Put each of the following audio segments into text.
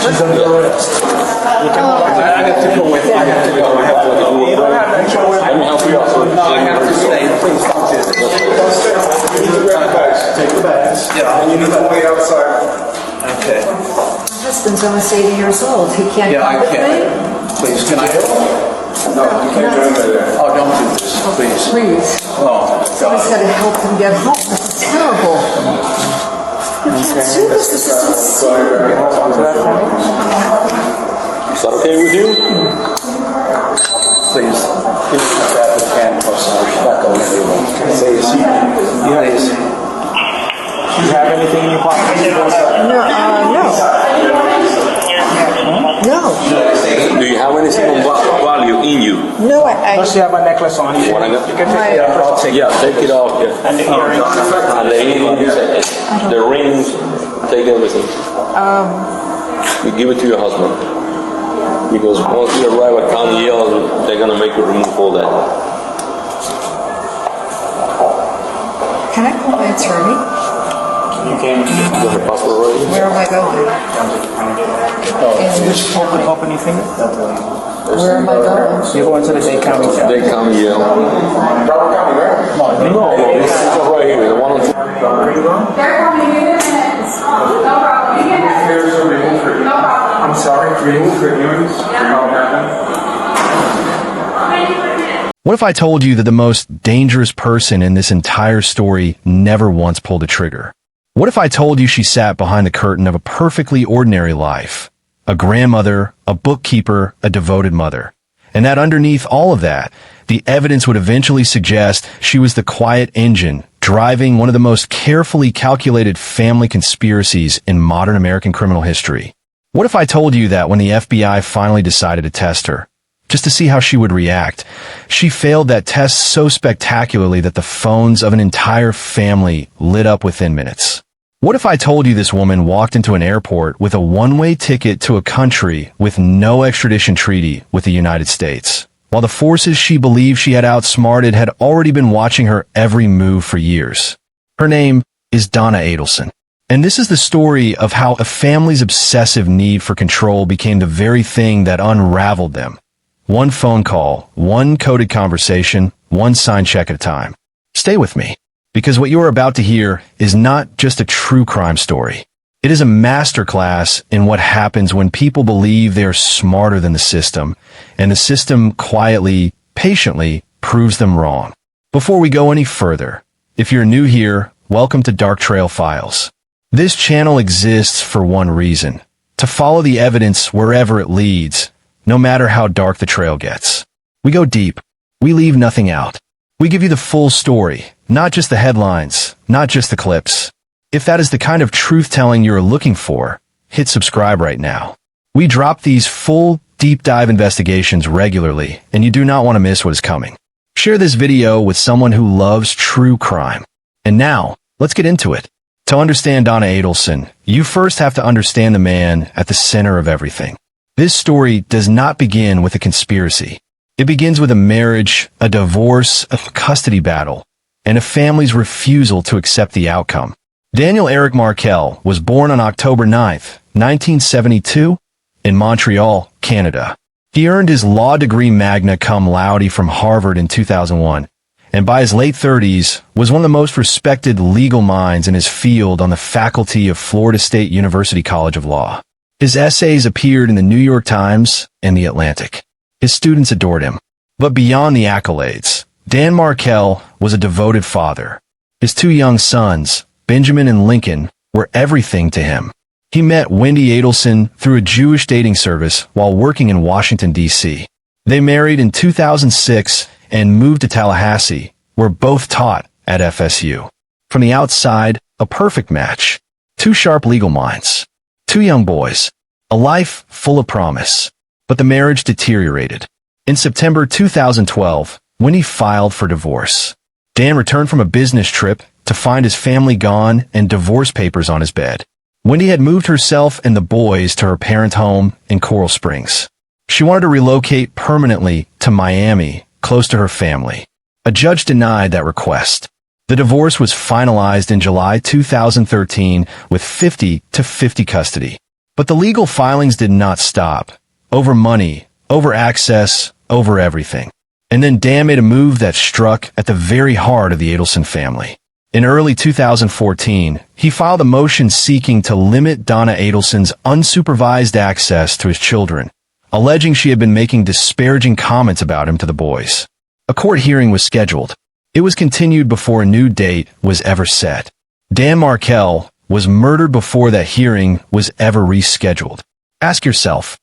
She's under arrest. I have to go with you. I have to go. I have to go. You don't have to go with me. Let me help you out. No, I have to stay. Please don't do this. Don't stay. You need to grab the bags. Take the bags. Yeah. And you need to wait outside. Okay. My husband's almost 80 years old. He can't Yeah, come I with can't. me? Please, can I help? No, you can't do anything. Oh, don't do this, please. Please. Oh, Someone's got to help him get home. This is terrible. You can't do this. This is insane. Is that okay with you? Please, give me that with handcuffs on. She's not going anywhere. Please. Please. Do you have anything in your pocket? No, no. Do you have anything of value in you? No, I Does she have a necklace on? You Wanna go? can take it off. Yeah, take it off. Yeah. And the earrings. And the earrings, the rings, take everything. You give it to your husband. Because once you arrive at County Jail, they're gonna make you remove all that. can I call my attorney? You can You have a passport already? Where am I going? just open your finger. Where am I going? You're going to the Dade County Jail. They come here. Broward County, right? No, this is right here. The one on Here's a remove for you. I'm sorry, remove for earrings. How happened? What if I told you that the most dangerous person in this entire story never once pulled a trigger? What if I told you she sat behind the curtain of a perfectly ordinary life? A grandmother, a bookkeeper, a devoted mother. And that underneath all of that, the evidence would eventually suggest she was the quiet engine driving one of the most carefully calculated family conspiracies in modern American criminal history. What if I told you that when the FBI finally decided to test her, just to see how she would react, she failed that test so spectacularly that the phones of an entire family lit up within minutes? What if I told you this woman walked into an airport with a one-way ticket to a country with no extradition treaty with the United States, while the forces she believed she had outsmarted had already been watching her every move for years? Her name is Donna Adelson. And this is the story of how a family's obsessive need for control became the very thing that unraveled them. One phone call, one coded conversation, one signed check at a time. Stay with me, because what you are about to hear is not just a true crime story. It is a masterclass in what happens when people believe they are smarter than the system, and the system quietly, patiently proves them wrong. Before we go any further, if you're new here, welcome to Dark Trail Files. This channel exists for one reason: to follow the evidence wherever it leads, no matter how dark the trail gets. We go deep. We leave nothing out. We give you the full story, not just the headlines, not just the clips. If that is the kind of truth-telling you're looking for, hit subscribe right now. We drop these full, deep dive investigations regularly, and you do not want to miss what is coming. Share this video with someone who loves true crime. And now, let's get into it. To understand Donna Adelson, you first have to understand the man at the center of everything. This story does not begin with a conspiracy. It begins with a marriage, a divorce, a custody battle, and a family's refusal to accept the outcome. Daniel Eric Markel was born on October 9, 1972, in Montreal, Canada. He earned his law degree magna cum laude from Harvard in 2001, and by his late 30s was one of the most respected legal minds in his field on the faculty of Florida State University College of Law. His essays appeared in the New York Times and the Atlantic. His students adored him. But beyond the accolades, Dan Markel was a devoted father. His two young sons, Benjamin and Lincoln, were everything to him. He met Wendy Adelson through a Jewish dating service while working in Washington, D.C. They married in 2006 and moved to Tallahassee, where both taught at FSU. From the outside, a perfect match. Two sharp legal minds. Two young boys. A life full of promise. But the marriage deteriorated. In September 2012, Wendy filed for divorce. Dan returned from a business trip to find his family gone and divorce papers on his bed. Wendy had moved herself and the boys to her parents' home in Coral Springs. She wanted to relocate permanently to Miami, close to her family. A judge denied that request. The divorce was finalized in July 2013 with 50-50 custody. But the legal filings did not stop. Over money, over access, over everything. And then Dan made a move that struck at the very heart of the Adelson family. In early 2014, he filed a motion seeking to limit Donna Adelson's unsupervised access to his children, alleging she had been making disparaging comments about him to the boys. A court hearing was scheduled. It was continued before a new date was ever set. Dan Markel was murdered before that hearing was ever rescheduled. Ask yourself,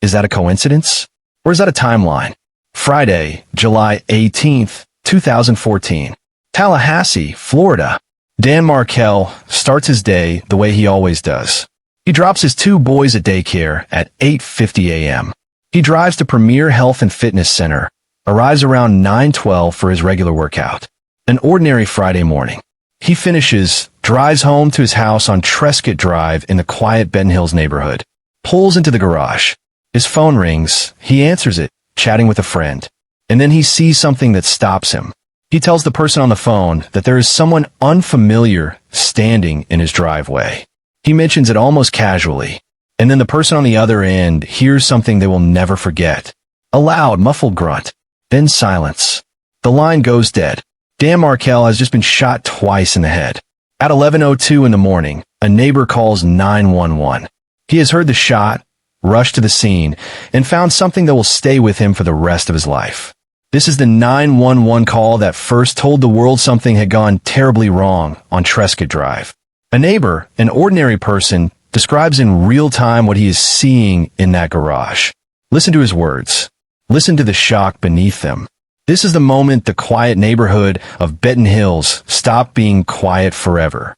is that a coincidence? Or is that a timeline? Friday, July 18th, 2014. Tallahassee, Florida. Dan Markel starts his day the way he always does. He drops his 2 boys at daycare at 8:50 a.m. He drives to Premier Health and Fitness Center, arrives around 9:12 for his regular workout. An ordinary Friday morning. He finishes, drives home to his house on Trescott Drive in the quiet Benton Hills neighborhood, pulls into the garage. His phone rings, he answers it, chatting with a friend, and then he sees something that stops him. He tells the person on the phone that there is someone unfamiliar standing in his driveway. He mentions it almost casually, and then the person on the other end hears something they will never forget. A loud, muffled grunt, then silence. The line goes dead. Dan Markel has just been shot twice in the head. At 11:02 in the morning, a neighbor calls 911. He has heard the shot, rushed to the scene, and found something that will stay with him for the rest of his life. This is the 911 call that first told the world something had gone terribly wrong on Trescott Drive. A neighbor, an ordinary person, describes in real time what he is seeing in that garage. Listen to his words. Listen to the shock beneath them. This is the moment the quiet neighborhood of Benton Hills stopped being quiet forever.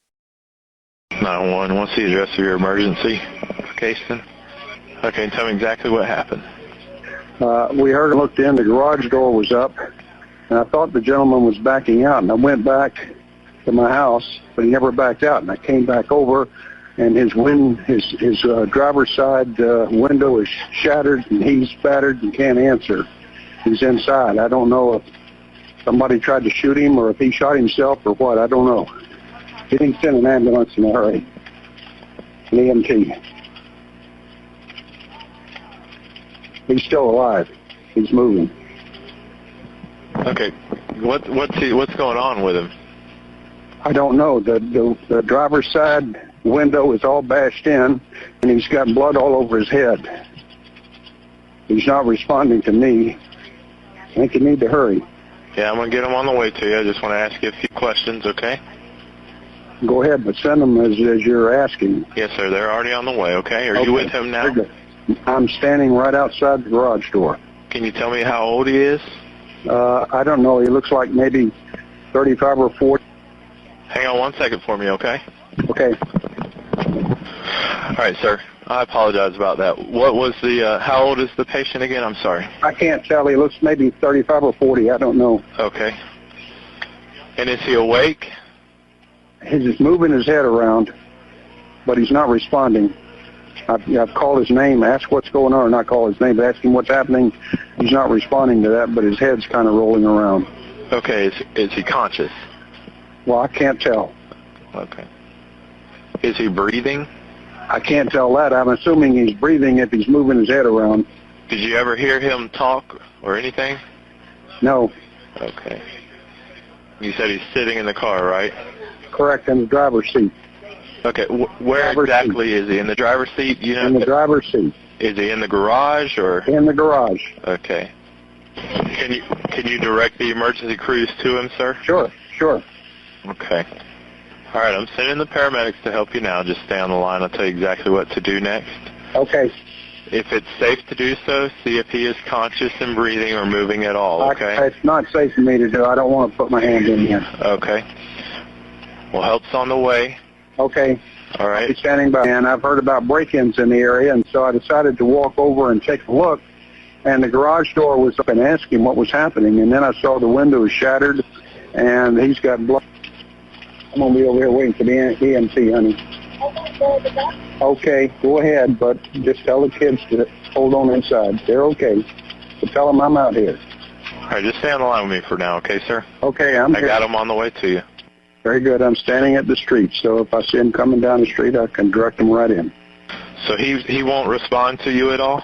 911, what's the address of your emergency case then? Okay, tell me exactly what happened. We heard and looked in, the garage door was up, and I thought the gentleman was backing out, and I went back to my house, but he never backed out, and I came back over, and his driver's side window is shattered, and he's battered and can't answer. He's inside. I don't know if somebody tried to shoot him or if he shot himself or what. I don't know. He didn't send an ambulance in a hurry. An EMT. He's still alive. He's moving. Okay, what's going on with him? I don't know. The driver's side window is all bashed in, and he's got blood all over his head. He's not responding to me. I think you need to hurry. Yeah, I'm going to get him on the way to you. I just want to ask you a few questions, okay? Go ahead, but send them as you're asking. Yes, sir. They're already on the way, okay? Are you with him now? Very good. I'm standing right outside the garage door. Can you tell me how old he is? I don't know. He looks like maybe 35 or 40. Hang on 1 second for me, okay? Okay. All right, sir. I apologize about that. What was how old is the patient again? I'm sorry. I can't tell. He looks maybe 35 or 40. I don't know. Okay. And is he awake? He's just moving his head around, but he's not responding. I've called his name, asked what's going on, or not call his name, but ask him what's happening. He's not responding to that, but his head's kind of rolling around. Okay. Is he conscious? Well, I can't tell. Okay. Is he breathing? I can't tell that. I'm assuming he's breathing if he's moving his head around. Did you ever hear him talk or anything? No. Okay. You said he's sitting in the car, right? Correct, in the driver's seat. Okay. Where Driver's exactly seat. is he? In the driver's seat? You know, In the driver's seat. Is he in the garage or? In the garage. Okay. Can you direct the emergency crews to him, sir? Sure. Okay. All right, I'm sending the paramedics to help you now. Just stay on the line. I'll tell you exactly what to do next. Okay. If it's safe to do so, see if he is conscious and breathing or moving at all, okay? It's not safe for me to do. I don't want to put my hand in here. Okay. Well, help's on the way. Okay. All right. I'll be standing by. And I've heard about break-ins in the area, and so I decided to walk over and take a look. And the garage door was up and asked him what was happening. And then I saw the window was shattered, and he's got blood. I'm going to be over here waiting for the EMT, honey. Okay, go ahead, but just tell the kids to hold on inside. They're okay. But tell them I'm out here. All right, just stay on the line with me for now, okay, sir? Okay, I got him on the way to you. Very good. I'm standing at the street, so if I see him coming down the street, I can direct him right in. So he won't respond to you at all?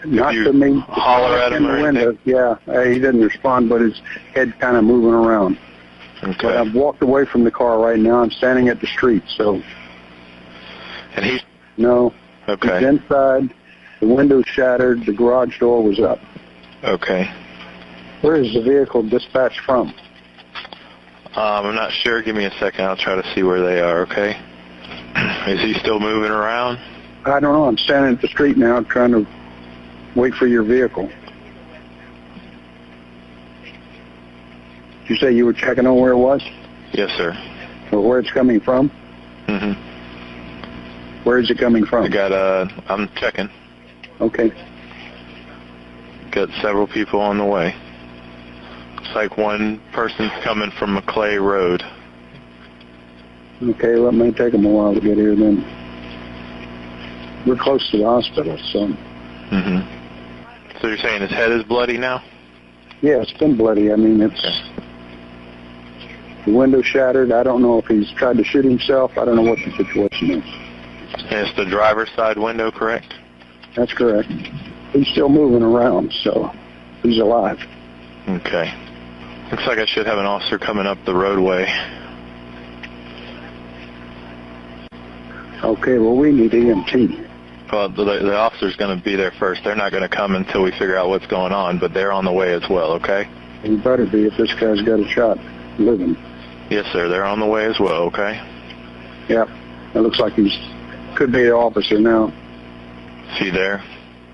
Not you to me. holler at him In the or window, yeah. He didn't respond, but his head kind of moving around. But Okay. I've walked away from the car right now. I'm standing at the street, so And he's no. okay. He's inside. The window's shattered. The garage door was up. Okay. Where is the vehicle dispatched from? I'm not sure. Give me a second. I'll try to see where they are, okay? Is he still moving around? I don't know. I'm standing at the street now trying to wait for your vehicle. Did you say you were checking on where it was? Yes, sir. Or where it's coming from? hmm Where is it coming I from? got, I'm checking. Okay. Got several people on the way. Looks like one person's coming from McClay Road. Okay, well, it may take them a while to get here then. We're close to the hospital, so... hmm So you're saying his head is bloody now? Yeah, it's been bloody. I mean, it's... The window shattered. I don't know if he's tried to shoot himself. I don't know what the situation is. And it's the driver's side window, correct? That's correct. He's still moving around, so he's alive. Okay. Looks like I should have an officer coming up the roadway. Okay, well, we need EMT. Well, the officer's going to be there first. They're not going to come until we figure out what's going on, but they're on the way as well, okay? He better be if this guy's got a shot living. Yes, sir. They're on the way as well, okay? Yeah, it looks like he's could be an officer now. Is he there?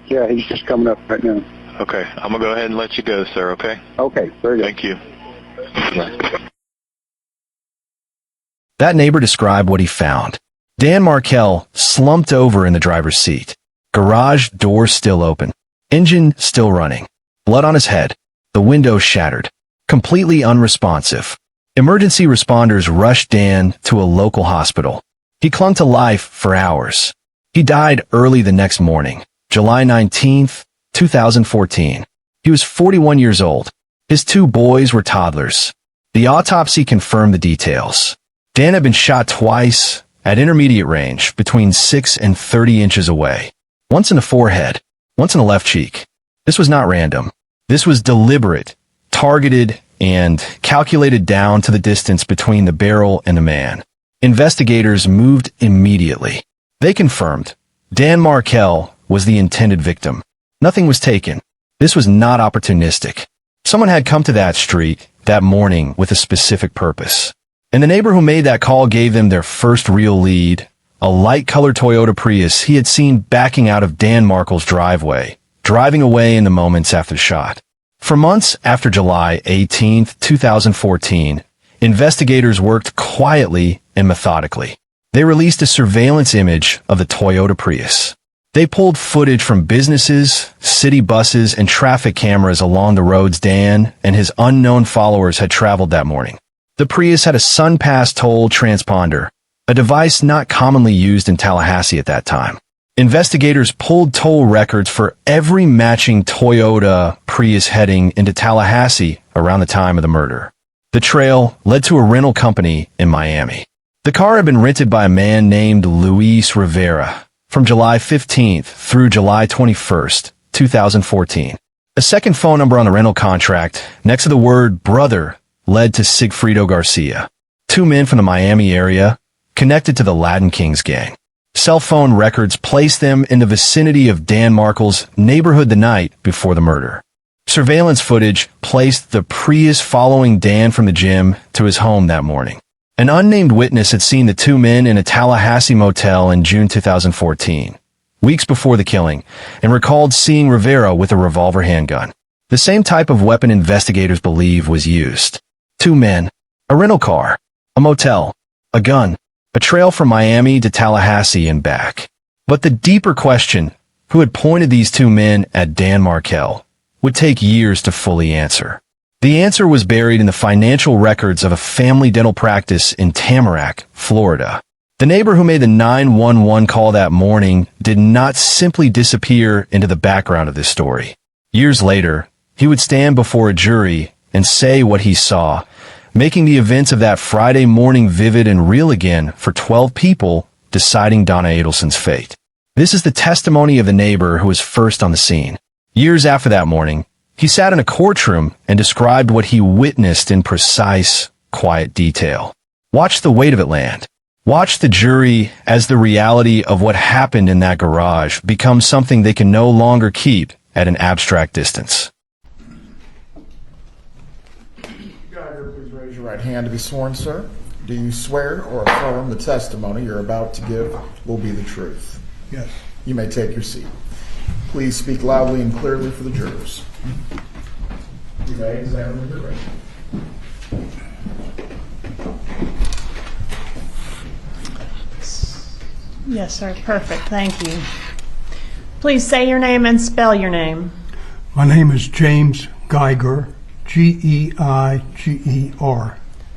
Yeah, he's just coming up right now. Okay. I'm going to go ahead and let you go, sir, okay? Okay, very good. Thank you. That neighbor described what he found. Dan Markel slumped over in the driver's seat. Garage door still open. Engine still running. Blood on his head. The window shattered. Completely unresponsive. Emergency responders rushed Dan to a local hospital. He clung to life for hours. He died early the next morning, July 19th, 2014. He was 41 years old. His two boys were toddlers. The autopsy confirmed the details. Dan had been shot twice at intermediate range, between 6 and 30 inches away. Once in the forehead, once in the left cheek. This was not random. This was deliberate, targeted, and calculated down to the distance between the barrel and the man. Investigators moved immediately. They confirmed Dan Markel was the intended victim. Nothing was taken. This was not opportunistic. Someone had come to that street that morning with a specific purpose. And the neighbor who made that call gave them their first real lead, a light-colored Toyota Prius he had seen backing out of Dan Markel's driveway, driving away in the moments after the shot. For months after July 18, 2014, investigators worked quietly and methodically. They released a surveillance image of the Toyota Prius. They pulled footage from businesses, city buses, and traffic cameras along the roads Dan and his unknown followers had traveled that morning. The Prius had a SunPass toll transponder, a device not commonly used in Tallahassee at that time. Investigators pulled toll records for every matching Toyota Prius heading into Tallahassee around the time of the murder. The trail led to a rental company in Miami. The car had been rented by a man named Luis Rivera from July 15th through July 21st, 2014. A second phone number on the rental contract next to the word brother led to Sigfrido Garcia, two men from the Miami area connected to the Latin Kings gang. Cell phone records placed them in the vicinity of Dan Markel's neighborhood the night before the murder. Surveillance footage placed the Prius following Dan from the gym to his home that morning. An unnamed witness had seen the two men in a Tallahassee motel in June 2014, weeks before the killing, and recalled seeing Rivera with a revolver handgun, the same type of weapon investigators believe was used. Two men, a rental car, a motel, a gun, a trail from Miami to Tallahassee and back. But the deeper question, who had pointed these two men at Dan Markel, would take years to fully answer. The answer was buried in the financial records of a family dental practice in Tamarack, Florida. The neighbor who made the 911 call that morning did not simply disappear into the background of this story. Years later, he would stand before a jury and say what he saw, making the events of that Friday morning vivid and real again for 12 people deciding Donna Adelson's fate. This is the testimony of the neighbor who was first on the scene. Years after that morning, he sat in a courtroom and described what he witnessed in precise, quiet detail. Watch the weight of it land. Watch the jury as the reality of what happened in that garage becomes something they can no longer keep at an abstract distance. Geiger, please raise your right hand to be sworn, sir. Do you swear or affirm the testimony you're about to give will be the truth? Yes. You may take your seat. Please speak loudly and clearly for the jurors. You may examine the record. Yes, sir. Perfect. Thank you. Please say your name and spell your name. My name is James Geiger, Geiger.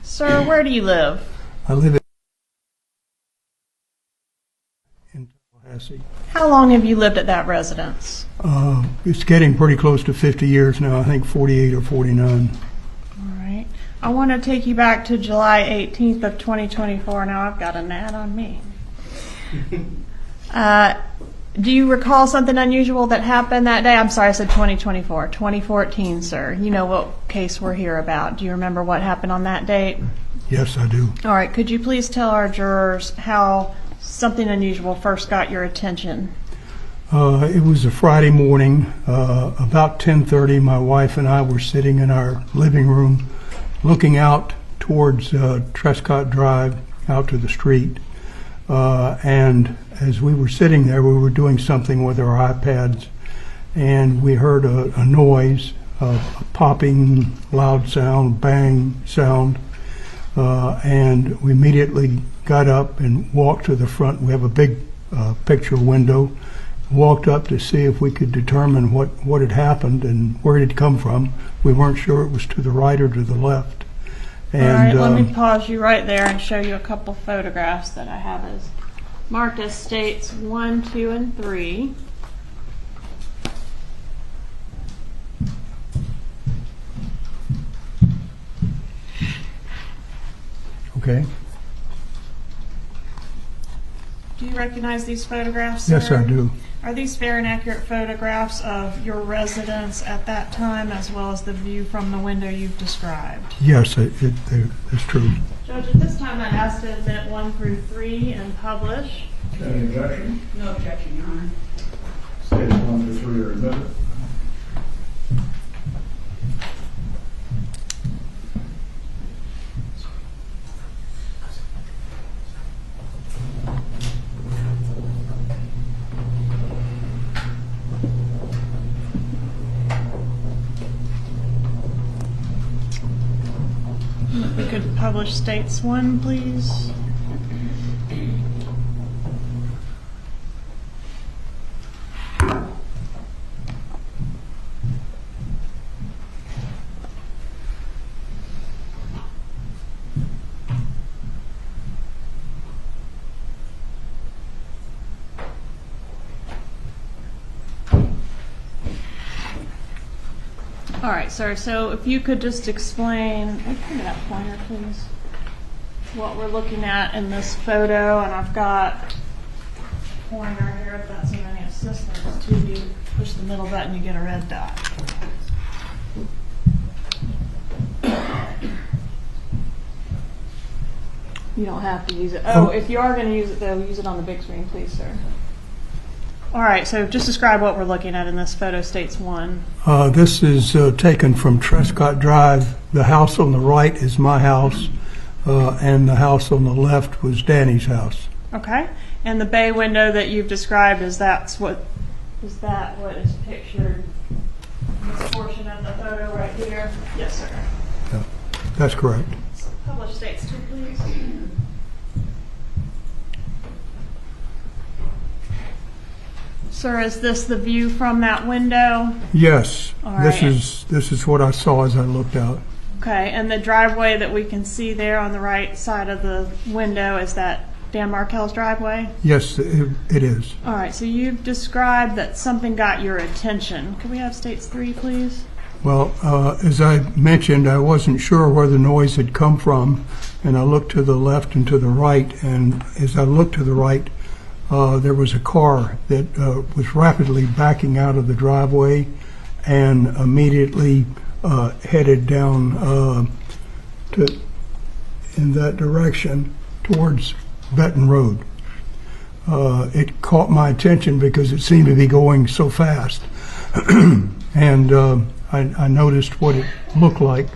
Sir, where do you live? I live in Tallahassee. How long have you lived at that residence? It's getting pretty close to 50 years now, I think 48 or 49. All right. I want to take you back to July 18th of 2024. Now I've got an ad on me. Do you recall something unusual that happened that day? I'm sorry, I said 2024. 2014, sir. You know what case we're here about. Do you remember what happened on that date? Yes, I do. All right. Could you please tell our jurors how something unusual first got your attention? It was a Friday morning, about 10:30. My wife and I were sitting in our living room looking out towards Trescott Drive, out to the street. And as we were sitting there, we were doing something with our iPads, and we heard a noise, a popping, loud sound, bang sound, and we immediately got up and walked to the front. We have a big picture window. Walked up to see if we could determine what had happened and where it had come from. We weren't sure it was to the right or to the left. And, all right, let me pause you right there and show you a couple photographs that I have as marked as states 1, 2, and 3. Okay. Do you recognize these photographs, sir? Yes, I do. Are these fair and accurate photographs of your residence at that time, as well as the view from the window you've described? Yes, it's true. Judge, at this time I'd ask to admit 1 through 3 and publish. Any objection? No objection, Your Honor. States 1 through 3 are admitted. If we could publish states 1, please. All right, sir, so if you could just explain, give me that pointer, please, what we're looking at in this photo, and I've got a pointer here, if that's of any assistance to you. Push the middle button, you get a red dot. You don't have to use it. Oh, if you are going to use it, though, use it on the big screen, please, sir. All right, so just describe what we're looking at in this photo, states 1. This is taken from Trescott Drive. The house on the right is my house, and the house on the left was Danny's house. Okay, and the bay window that you've described, is that what is pictured in this portion of the photo right here? Yes, sir. Yeah, that's correct. Publish states 2, please. Sir, is this the view from that window? Yes, All right. This is what I saw as I looked out. Okay, and the driveway that we can see there on the right side of the window, is that Dan Markel's driveway? Yes, it is. All right, so you've described that something got your attention. Could we have states 3, please? Well, as I mentioned, I wasn't sure where the noise had come from, and I looked to the left and to the right, and as I looked to the right, there was a car that was rapidly backing out of the driveway and immediately headed down in that direction towards Benton Road. It caught my attention because it seemed to be going so fast. And I noticed what it looked like,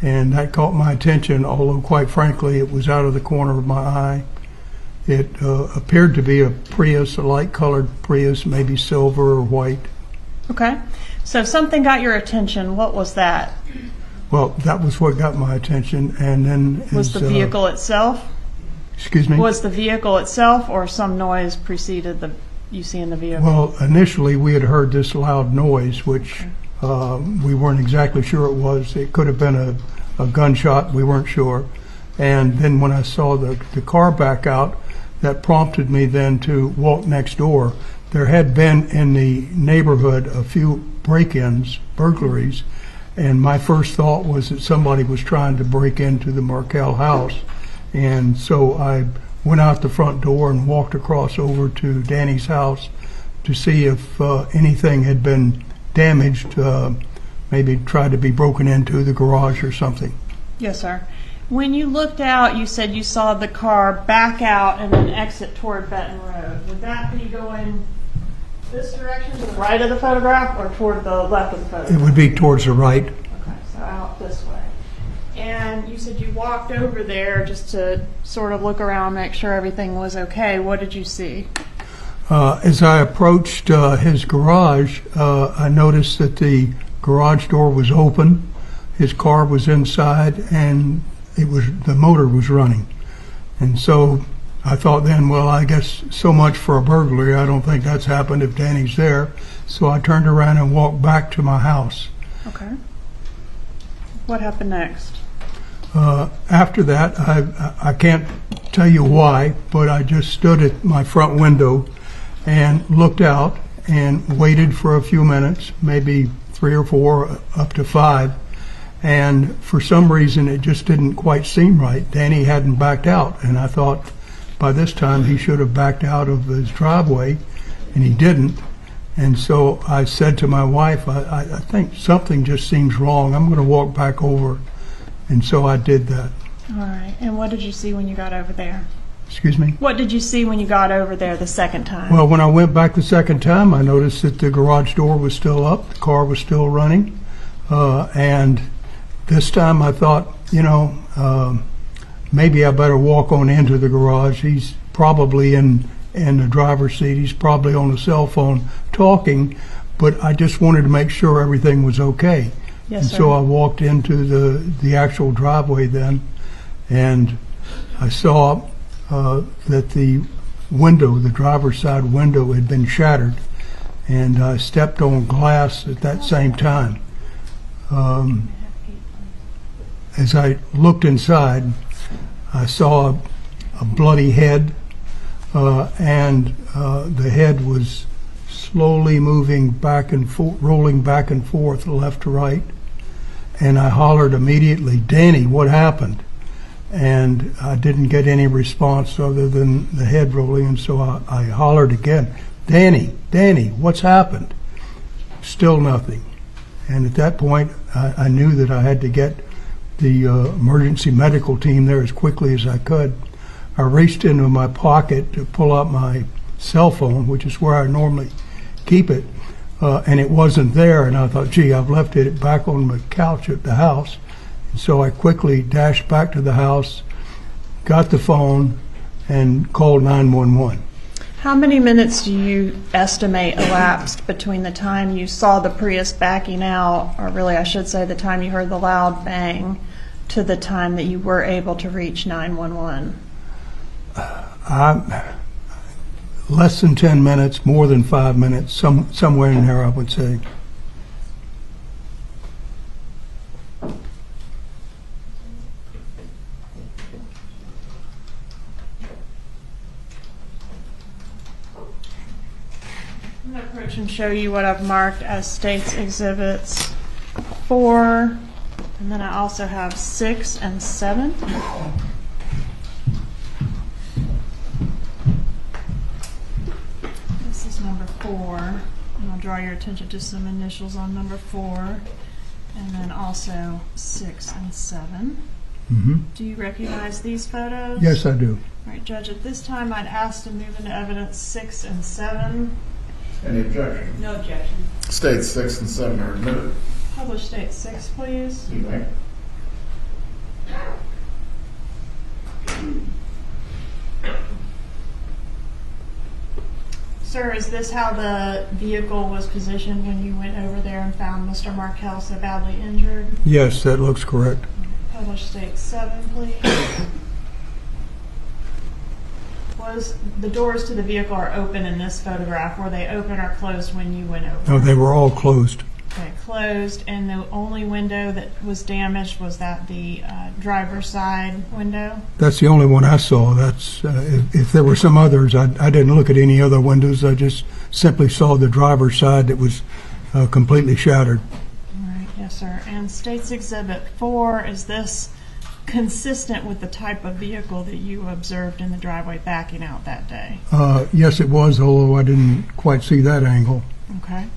and that caught my attention, although quite frankly it was out of the corner of my eye. It appeared to be a Prius, a light-colored Prius, maybe silver or white. Okay. So if something got your attention, what was that? Well, that was what got my attention, and then... Was the vehicle itself? Excuse me? Was the vehicle itself, or some noise preceded you seeing the vehicle? Well, initially we had heard this loud noise, which we weren't exactly sure it was. It could have been a gunshot, we weren't sure. And then when I saw the car back out, that prompted me then to walk next door. There had been in the neighborhood a few break-ins, burglaries, and my first thought was that somebody was trying to break into the Markel house. And so I went out the front door and walked across over to Danny's house to see if anything had been damaged, maybe tried to be broken into the garage or something. Yes, sir. When you looked out, you said you saw the car back out and then exit toward Benton Road. Would that be going this direction, to the right of the photograph, or toward the left of the photograph? It would be towards the right. Okay, so out this way. And you said you walked over there just to sort of look around, make sure everything was okay. What did you see? As I approached his garage, I noticed that the garage door was open, his car was inside, and the motor was running. And so I thought then, well, I guess so much for a burglary. I don't think that's happened if Danny's there. So I turned around and walked back to my house. Okay. What happened next? After that, I can't tell you why, but I just stood at my front window and looked out and waited for a few minutes, maybe 3 or 4, up to 5. And for some reason, it just didn't quite seem right. Danny hadn't backed out, and I thought by this time he should have backed out of his driveway, and he didn't. And so I said to my wife, I think something just seems wrong. I'm going to walk back over. And so I did that. All right. And what did you see when you got over there? Excuse me? What did you see when you got over there the second time? Well, when I went back the second time, I noticed that the garage door was still up, the car was still running, and this time I thought, maybe I better walk on into the garage. He's probably in the driver's seat. He's probably on the cell phone talking, but I just wanted to make sure everything was okay. Yes, and sir. so I walked into the actual driveway then, and I saw that the window, the driver's side window, had been shattered, and I stepped on glass at that same time. As I looked inside, I saw a bloody head, and the head was slowly moving back and forth, rolling back and forth, left to right. And I hollered immediately, "Danny, what happened?" And I didn't get any response other than the head rolling, and so I hollered again, Danny, what's happened?" Still nothing. And at that point, I knew that I had to get the emergency medical team there as quickly as I could. I reached into my pocket to pull out my cell phone, which is where I normally keep it, and it wasn't there, and I thought, gee, I've left it back on the couch at the house. And so I quickly dashed back to the house, got the phone, and called 911. How many minutes do you estimate elapsed between the time you saw the Prius backing out, or really I should say the time you heard the loud bang, to the time that you were able to reach 911? Less than 10 minutes, more than 5 minutes, somewhere in there, I would say. I'm going to approach and show you what I've marked as state's exhibits. 4, and then I also have 6 and 7. This is number 4, and I'll draw your attention to some initials on number 4, and then also 6 and 7. Do you recognize these photos? Yes, I do. All right, Judge, at this time I'd ask to move into evidence 6 and 7. Any objection? No objection. States 6 and 7 are admitted. Publish state 6, please. You may. Sir, is this how the vehicle was positioned when you went over there and found Mr. Markel so badly injured? Yes, that looks correct. Publish state 7, please. Was the doors to the vehicle are open in this photograph? Were they open or closed when you went over? No, they were all closed. Okay, closed, and the only window that was damaged was that the driver's side window? That's the only one I saw. That's if there were some others, I didn't look at any other windows. I just simply saw the driver's side that was completely shattered. All right, yes, sir. And State's Exhibit 4, is this consistent with the type of vehicle that you observed in the driveway backing out that day? Yes, it was, although I didn't quite see that angle. Okay.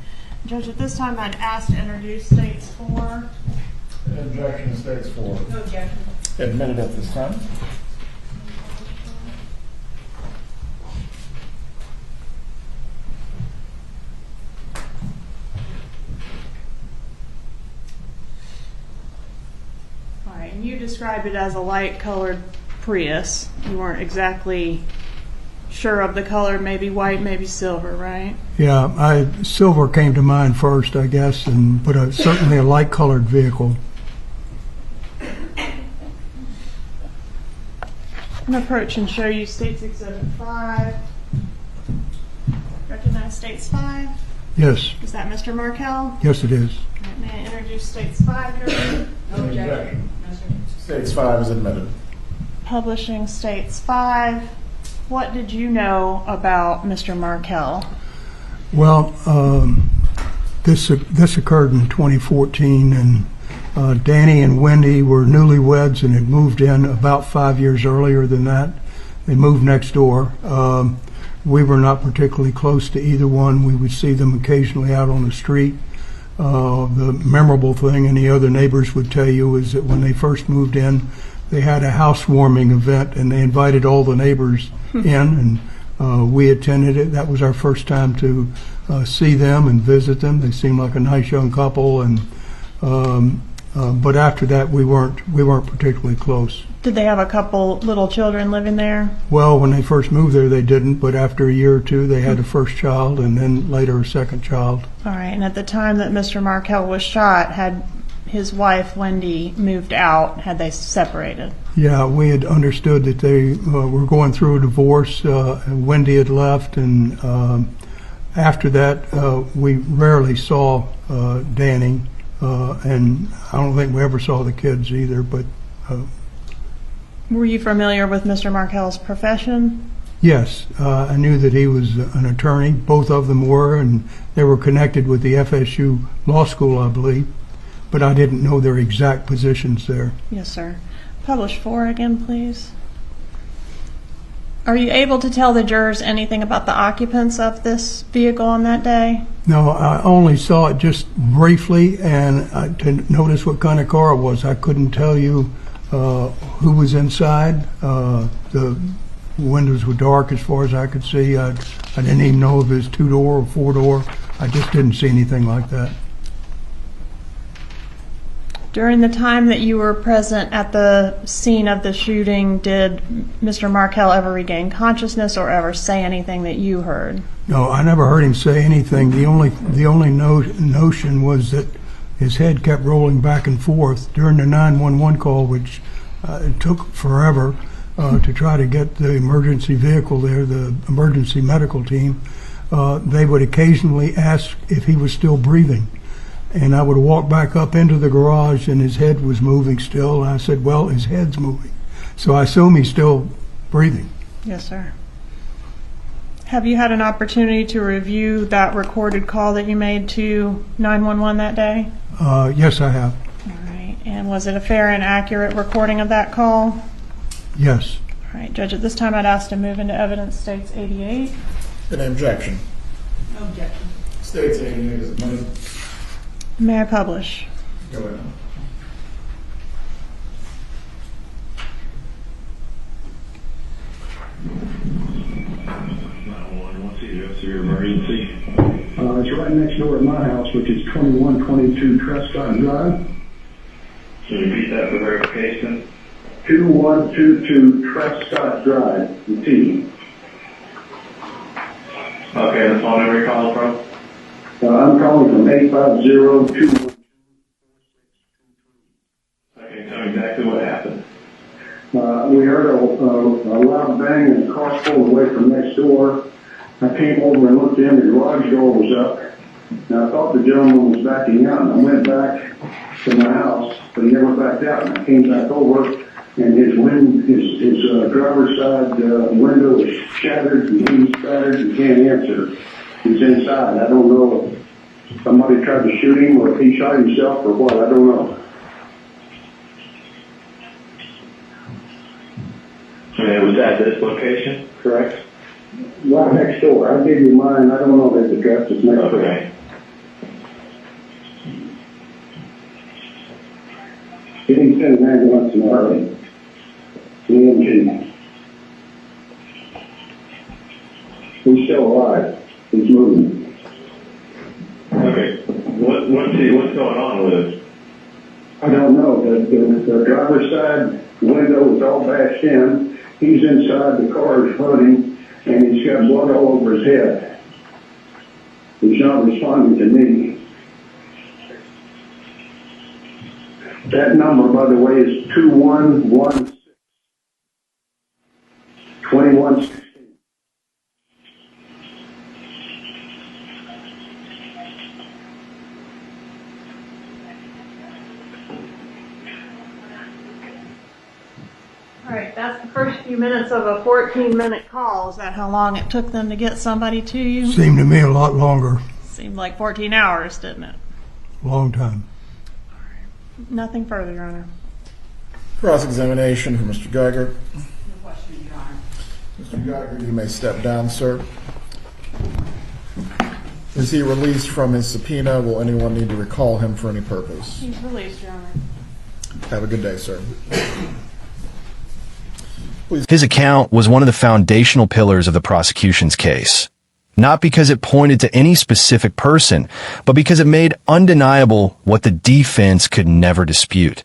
Judge, at this time I'd ask to introduce States 4. Objection to States 4. No objection. Admitted at this time. All right, and you described it as a light-colored Prius. You weren't exactly sure of the color, maybe white, maybe silver, right? Yeah, silver came to mind first, I guess, but certainly a light-colored vehicle. I'm going to approach and show you State's Exhibit 5. Recognize State's 5? Yes. Is that Mr. Markel? Yes, it is. All right, may I introduce State's 5 here? No objection. States 5 is admitted. Publishing States 5. What did you know about Mr. Markel? Well, this occurred in 2014, and Danny and Wendy were newlyweds and had moved in about 5 years earlier than that. They moved next door. We were not particularly close to either one. We would see them occasionally out on the street. The memorable thing, and the other neighbors would tell you, is that when they first moved in, they had a housewarming event, and they invited all the neighbors in, and we attended it. That was our first time to see them and visit them. They seemed like a nice young couple, and but after that, we weren't particularly close. Did they have a couple little children living there? Well, when they first moved there, they didn't, but after a year or two, they had a first child, and then later a second child. All right, and at the time that Mr. Markel was shot, had his wife, Wendy, moved out? Had they separated? Yeah, we had understood that they were going through a divorce. Wendy had left, and after that, we rarely saw Danny, and I don't think we ever saw the kids either. But were you familiar with Mr. Markel's profession? yes, I knew that he was an attorney. Both of them were, and they were connected with the FSU Law School, I believe. But I didn't know their exact positions there. Yes, sir. Publish 4 again, please. Are you able to tell the jurors anything about the occupants of this vehicle on that day? No, I only saw it just briefly, and to notice what kind of car it was. I couldn't tell you who was inside. The windows were dark as far as I could see. I didn't even know if it was 2-door or 4-door. I just didn't see anything like that. During the time that you were present at the scene of the shooting, did Mr. Markel ever regain consciousness or ever say anything that you heard? No, I never heard him say anything. The only notion was that his head kept rolling back and forth during the 911 call, which it took forever to try to get the emergency vehicle there, the emergency medical team. They would occasionally ask if he was still breathing. And I would walk back up into the garage, and his head was moving still. And I said, well, his head's moving. So I assume he's still breathing. Yes, sir. Have you had an opportunity to review that recorded call that you made to 911 that day? Yes, I have. All right. And was it a fair and accurate recording of that call? Yes. All right, Judge, at this time I'd ask to move into evidence states 88. Any objection? No objection. States 88 is admitted. May I publish? Go ahead. What's your emergency? It's right next door at my house, which is 2122 Trescott Drive. Can you repeat that for verification? 2122 Trescott Drive, the T. Okay, the phone number you're calling from? I'm calling from 850-212. Okay, tell me exactly what happened. We heard a loud bang and a car pulled away from next door. I came over and looked in, the garage door was up, and I thought the gentleman was backing out, and I went back to my house, but he never backed out, and I came back over, and his driver's side window was shattered, and he's battered, and can't answer. He's inside. I don't know if somebody tried to shoot him, or if he shot himself, or what, I don't know. And it was at this location, correct? Right next door. I'll give you mine. I don't know his address. It's next door. Okay. He didn't send an ambulance in a hurry. EMG. He's still alive. He's moving. Okay. What's going on with it? I don't know. The driver's side window is all bashed in. He's inside. The car is running, and he's got blood all over his head. He's not responding to me. That number, by the way, is 2116. 2116. All right, that's the first few minutes of a 14-minute call. Is that how long it took them to get somebody to you? Seemed to me a lot longer. Seemed like 14 hours, didn't it? Long time. Nothing further, Your Honor. Cross-examination for Mr. Geiger. No question, Your Honor. Mr. Geiger, you may step down, sir. Is he released from his subpoena? Will anyone need to recall him for any purpose? He's released, Your Honor. Have a good day, sir. His account was one of the foundational pillars of the prosecution's case. Not because it pointed to any specific person, but because it made undeniable what the defense could never dispute.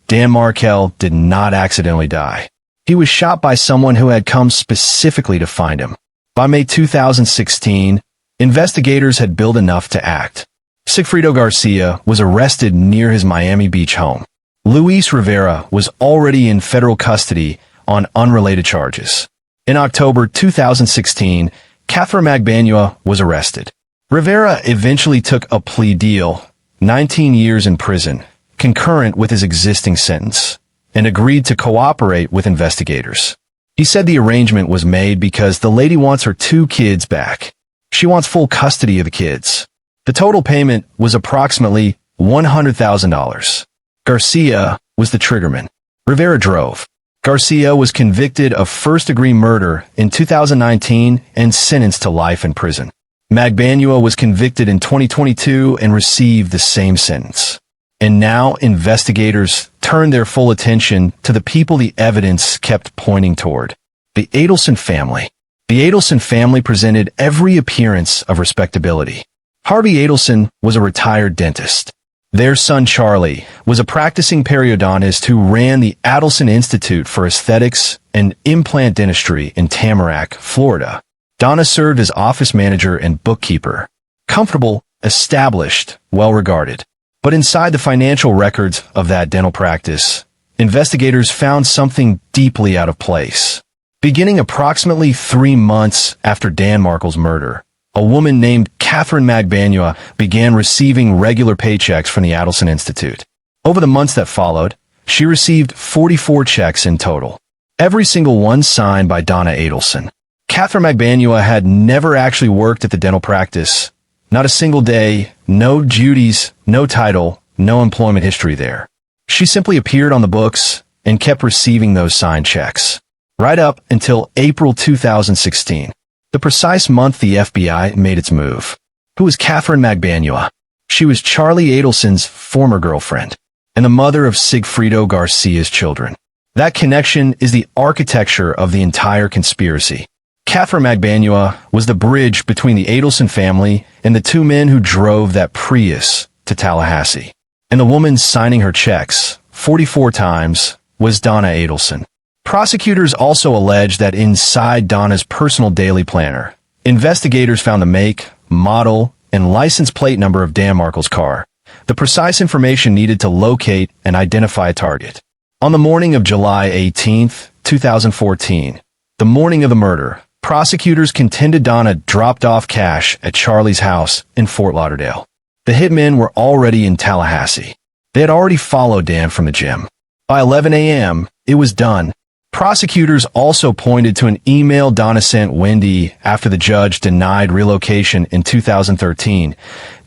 Dan Markel did not accidentally die. He was shot by someone who had come specifically to find him. By May 2016, investigators had built enough to act. Sigfrido Garcia was arrested near his Miami Beach home. Luis Rivera was already in federal custody on unrelated charges. In October 2016, Catherine Magbanua was arrested. Rivera eventually took a plea deal, 19 years in prison, concurrent with his existing sentence, and agreed to cooperate with investigators. He said the arrangement was made because the lady wants her 2 kids back. She wants full custody of the kids. The total payment was approximately $100,000. Garcia was the triggerman. Rivera drove. Garcia was convicted of first-degree murder in 2019 and sentenced to life in prison. Magbanua was convicted in 2022 and received the same sentence. And now investigators turned their full attention to the people the evidence kept pointing toward: the Adelson family. The Adelson family presented every appearance of respectability. Harvey Adelson was a retired dentist. Their son Charlie was a practicing periodontist who ran the Adelson Institute for Aesthetics and Implant Dentistry in Tamarack, Florida. Donna served as office manager and bookkeeper. Comfortable, established, well-regarded. But inside the financial records of that dental practice, investigators found something deeply out of place. Beginning approximately 3 months after Dan Markel's murder, a woman named Catherine Magbanua began receiving regular paychecks from the Adelson Institute. Over the months that followed, she received 44 checks in total, every single one signed by Donna Adelson. Catherine Magbanua had never actually worked at the dental practice. Not a single day, no duties, no title, no employment history there. She simply appeared on the books and kept receiving those signed checks. Right up until April 2016, the precise month the FBI made its move. Who was Catherine Magbanua? She was Charlie Adelson's former girlfriend and the mother of Sigfrido Garcia's children. That connection is the architecture of the entire conspiracy. Catherine Magbanua was the bridge between the Adelson family and the two men who drove that Prius to Tallahassee. And the woman signing her checks 44 times was Donna Adelson. Prosecutors also allege that inside Donna's personal daily planner, investigators found the make, model, and license plate number of Dan Markel's car, the precise information needed to locate and identify a target. On the morning of July 18, 2014, the morning of the murder, prosecutors contended Donna dropped off cash at Charlie's house in Fort Lauderdale. The hitmen were already in Tallahassee. They had already followed Dan from the gym. By 11 a.m., it was done. Prosecutors also pointed to an email Donna sent Wendy after the judge denied relocation in 2013.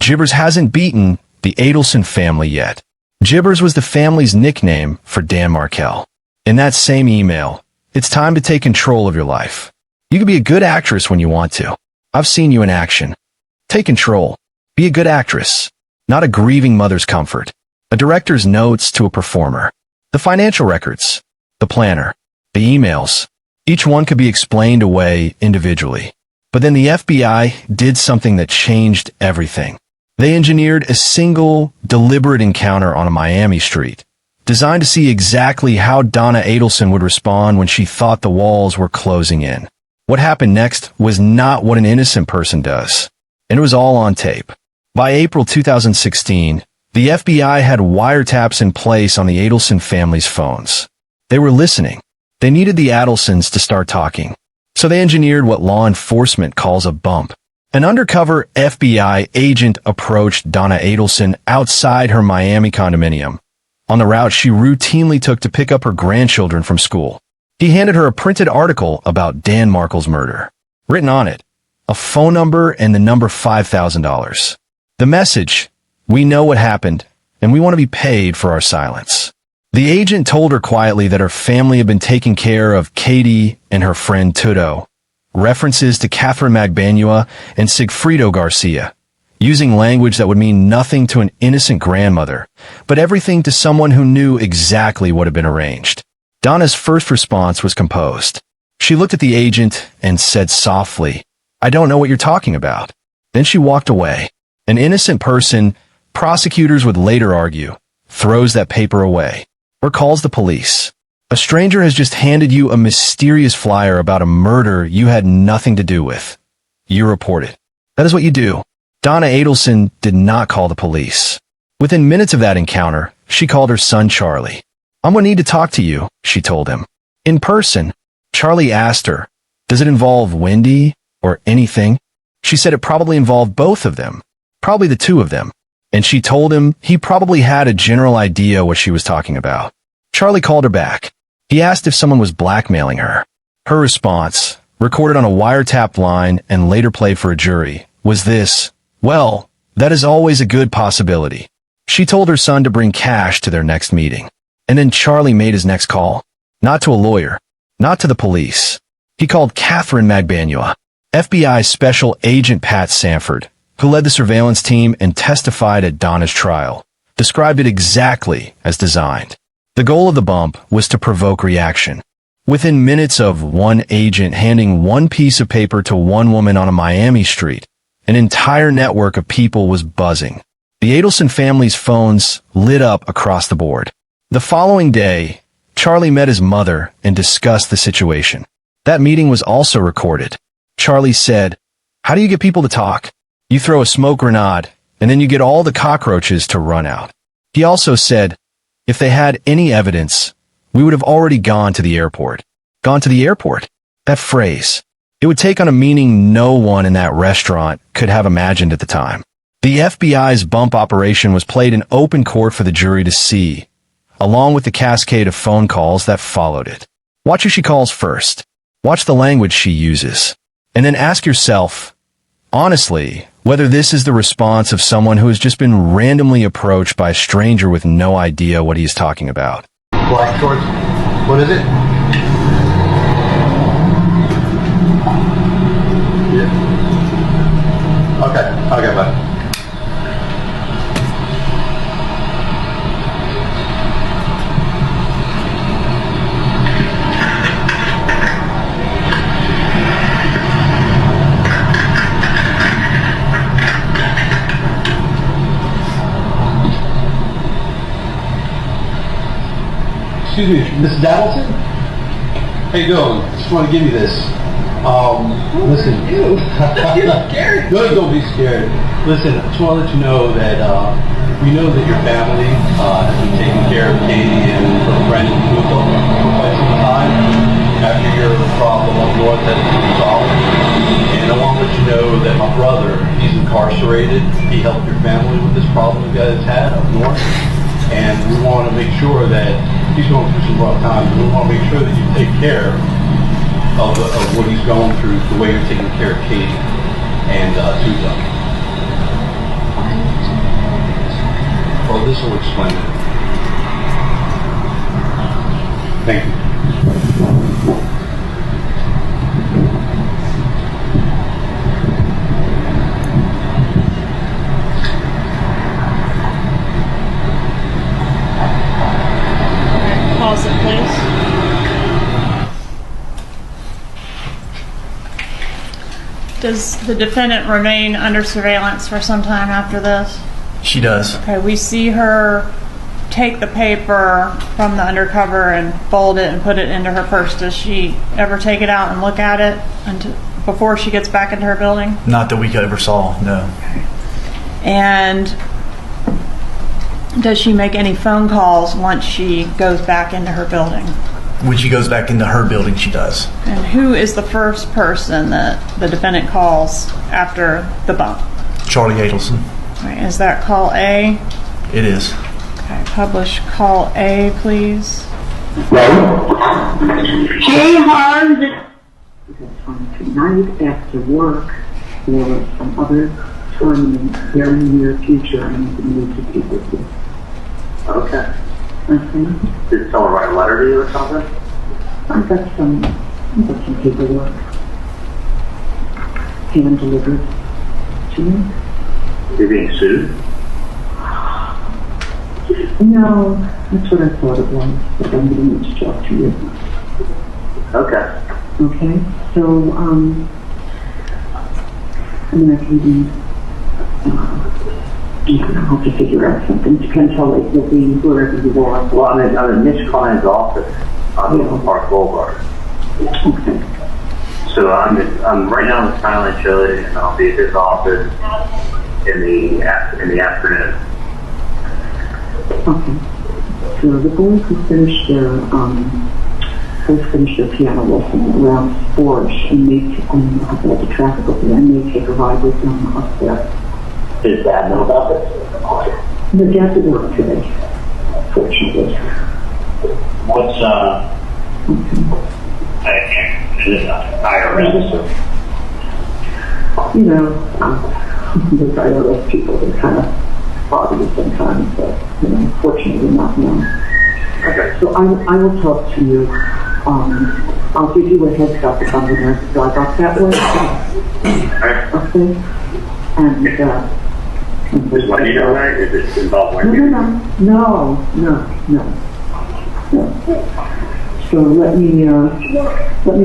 Jibbers hasn't beaten the Adelson family yet. Jibbers was the family's nickname for Dan Markel. In that same email, it's time to take control of your life. You can be a good actress when you want to. I've seen you in action. Take control. Be a good actress, not a grieving mother's comfort. A director's notes to a performer. The financial records. The planner. The emails. Each one could be explained away individually. But then the FBI did something that changed everything. They engineered a single, deliberate encounter on a Miami street, designed to see exactly how Donna Adelson would respond when she thought the walls were closing in. What happened next was not what an innocent person does, and it was all on tape. By April 2016, the FBI had wiretaps in place on the Adelson family's phones. They were listening. They needed the Adelsons to start talking, so they engineered what law enforcement calls a bump. An undercover FBI agent approached Donna Adelson outside her Miami condominium. On the route she routinely took to pick up her grandchildren from school, he handed her a printed article about Dan Markel's murder. Written on it, a phone number and the number $5,000. The message, we know what happened, and we want to be paid for our silence. The agent told her quietly that her family had been taking care of Katie and her friend Tudo. References to Catherine Magbanua and Sigfrido Garcia, using language that would mean nothing to an innocent grandmother, but everything to someone who knew exactly what had been arranged. Donna's first response was composed. She looked at the agent and said softly, "I don't know what you're talking about." Then she walked away. An innocent person, prosecutors would later argue, throws that paper away or calls the police. A stranger has just handed you a mysterious flyer about a murder you had nothing to do with. You report it. That is what you do. Donna Adelson did not call the police. Within minutes of that encounter, she called her son Charlie. "I'm going to need to talk to you," she told him. In person, Charlie asked her, "Does it involve Wendy or anything?" She said it probably involved both of them, probably the two of them, and she told him he probably had a general idea what she was talking about. Charlie called her back. He asked if someone was blackmailing her. Her response, recorded on a wiretapped line and later played for a jury, was this: "Well, that is always a good possibility." She told her son to bring cash to their next meeting. And then Charlie made his next call. Not to a lawyer. Not to the police. He called Catherine Magbanua, FBI Special Agent Pat Sanford, who led the surveillance team and testified at Donna's trial, described it exactly as designed. The goal of the bump was to provoke reaction. Within minutes of one agent handing one piece of paper to one woman on a Miami street, an entire network of people was buzzing. The Adelson family's phones lit up across the board. The following day, Charlie met his mother and discussed the situation. That meeting was also recorded. Charlie said, "How do you get people to talk? You throw a smoke grenade, and then you get all the cockroaches to run out." He also said, "If they had any evidence, we would have already gone to the airport." Gone to the airport? That phrase. It would take on a meaning no one in that restaurant could have imagined at the time. The FBI's bump operation was played in open court for the jury to see, along with the cascade of phone calls that followed it. Watch who she calls first. Watch the language she uses. And then ask yourself, honestly, whether this is the response of someone who has just been randomly approached by a stranger with no idea what he's talking about. Black shorts. What is it? Yeah. Okay, bye. Excuse me, Mrs. Adelson? How you doing? Just want to give you this. Listen. Ew. You're scared. No, don't be scared. Listen, I just want to let you know that we know that your family has been taking care of Katie and her friend who moved over for quite some time after your problem up north has been resolved. And I want to let you know that my brother, he's incarcerated. He helped your family with this problem you guys had up north. And we want to make sure that he's going through some rough times. We want to make sure that you take care of what he's going through, the way you're taking care of Katie and Tuzo. Well, this will explain it. Thank you. Pause it, please. Does the defendant remain under surveillance for some time after this? She does. Okay, we see her take the paper from the undercover and fold it and put it into her purse. Does she ever take it out and look at it before she gets back into her building? Not that we ever saw, no. And does she make any phone calls once she goes back into her building? When she goes back into her building, she does. And who is the first person that the defendant calls after the bump? Charlie Adelson. Right, is that call A? It is. Okay, publish call A, please. Hey, Hans. Tonight after work or some other time in the very near future, I need to meet with people with you. Okay. Okay. Did someone write a letter to you or something? I've got some paperwork hand delivered to me. You're being sued? No, that's what I thought it was, but I'm going to talk to you. Okay. Okay, so, I mean, I can be, I'll have to figure out something. Depends how late you'll be, wherever you are. Well, I'm in Mitch Klein's office on Park Boulevard. Okay. So I'm right now in Silent Chili, and I'll be at his office in the afternoon. Okay. So the boys who finished their piano lesson around 4-ish, and about the traffic over there, and they take a ride with them up there. Does Dad know about this? The dad's at work today, fortunately. What's, is it IRS? You know, those IRS people, they're kind of foggy sometimes, but, you know, fortunately not known. Okay. So I will talk to you. I'll give you a heads up if I'm going to drive up that way. Okay? And, Is Wendy down there? Is it involved Wendy? No. So let me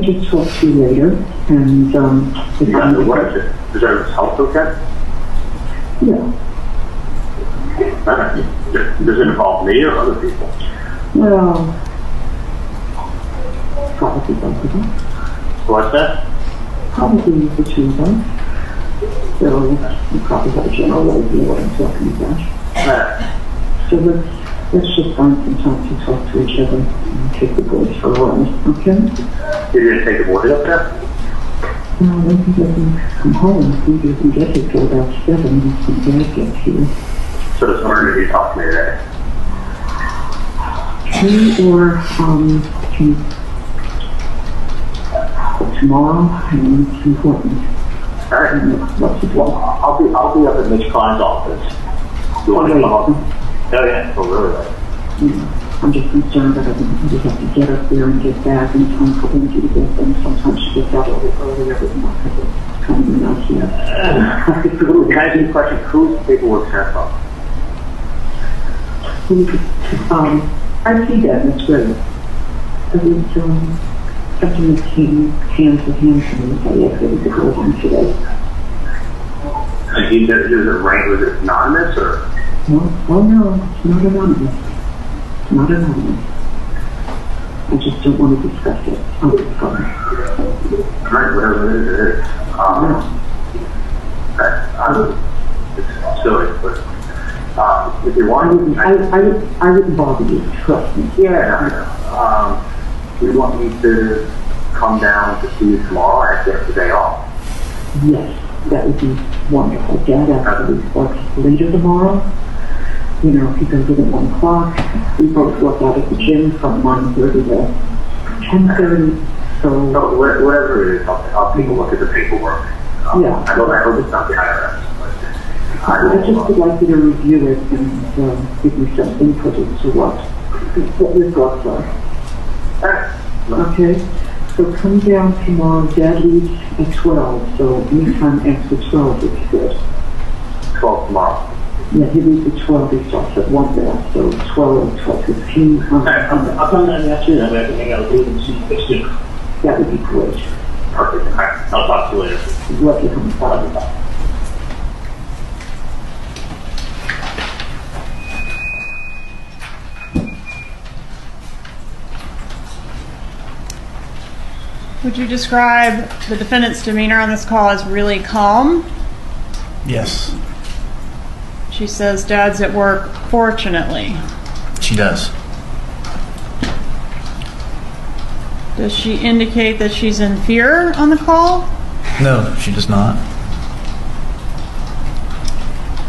just talk to you later, and What is it? Is there health okay? Yeah. Does it involve me or other people? Well, probably both of us. What's that? Probably the two of us. So you probably have a general idea what I'm talking about. So let's just find some time to talk to each other and take the boys for a ride, okay? You're going to take the boys up there? No, I think I can come home. I think I can get here till about 7 once the dad gets here. So this morning did you talk to me today? He or tomorrow, and it's important. All right. What's the plan? I'll be up at Mitch Klein's office. You want to come up? Oh yeah, for really late. I'm just concerned that I just have to get up there and get back in time for Lindsay to get them. Sometimes she gets out a little earlier, but not because it's coming out here. Can I ask you a question? Whose paperwork sent from? I see that, that's great. It was something that came hand to hand to me. I asked it to go on today. Was it anonymous or? No, oh no, it's not anonymous. It's not anonymous. I just don't want to discuss it. Oh, sorry. Right, whatever it is. It's silly, but if you want, I wouldn't bother you, trust me. Yeah. Do you want me to come down to see you tomorrow? I get the day off. Yes, that would be wonderful. Dad actually works later tomorrow. You know, he goes in at 1 o'clock. We both work out at the gym from 9:30 to 10:30. So whatever it is, I'll take a look at the paperwork. Yeah. I hope it's not the IRS. I just would like you to review it and give me some input as to what your thoughts are. Okay? So come down tomorrow. Dad leaves at 12, so anytime after 12 is good. 12 tomorrow? Yeah, he leaves at 12. He starts at 1 there, so 12, 12:15. I'll come down after that. I can hang out with you and see you next week. That would be great. Perfect. All right. I'll talk to you later. Love you coming by. Would you describe the defendant's demeanor on this call as really calm? Yes, She says Dad's at work, fortunately. she does. Does she indicate that she's in fear on the call? No, she does not.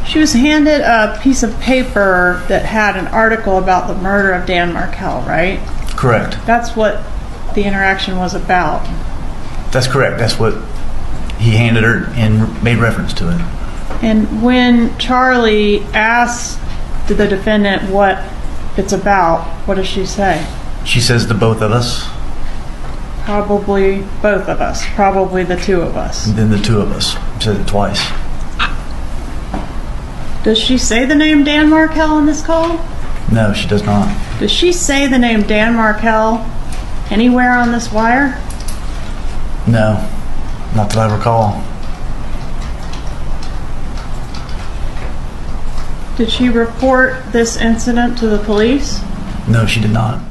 She was handed a piece of paper that had an article about the murder of Dan Markel, right? Correct. That's what the interaction was about. That's correct. That's what he handed her and made reference to it. And when Charlie asks the defendant what it's about, what does she say? She says the both of us, Probably both of us. Probably the two of us. and then the two of us. Said it twice. Does she say the name Dan Markel on this call? No, she does not. Does she say the name Dan Markel anywhere on this wire? No, not that I recall. Did she report this incident to the police? No, she did not.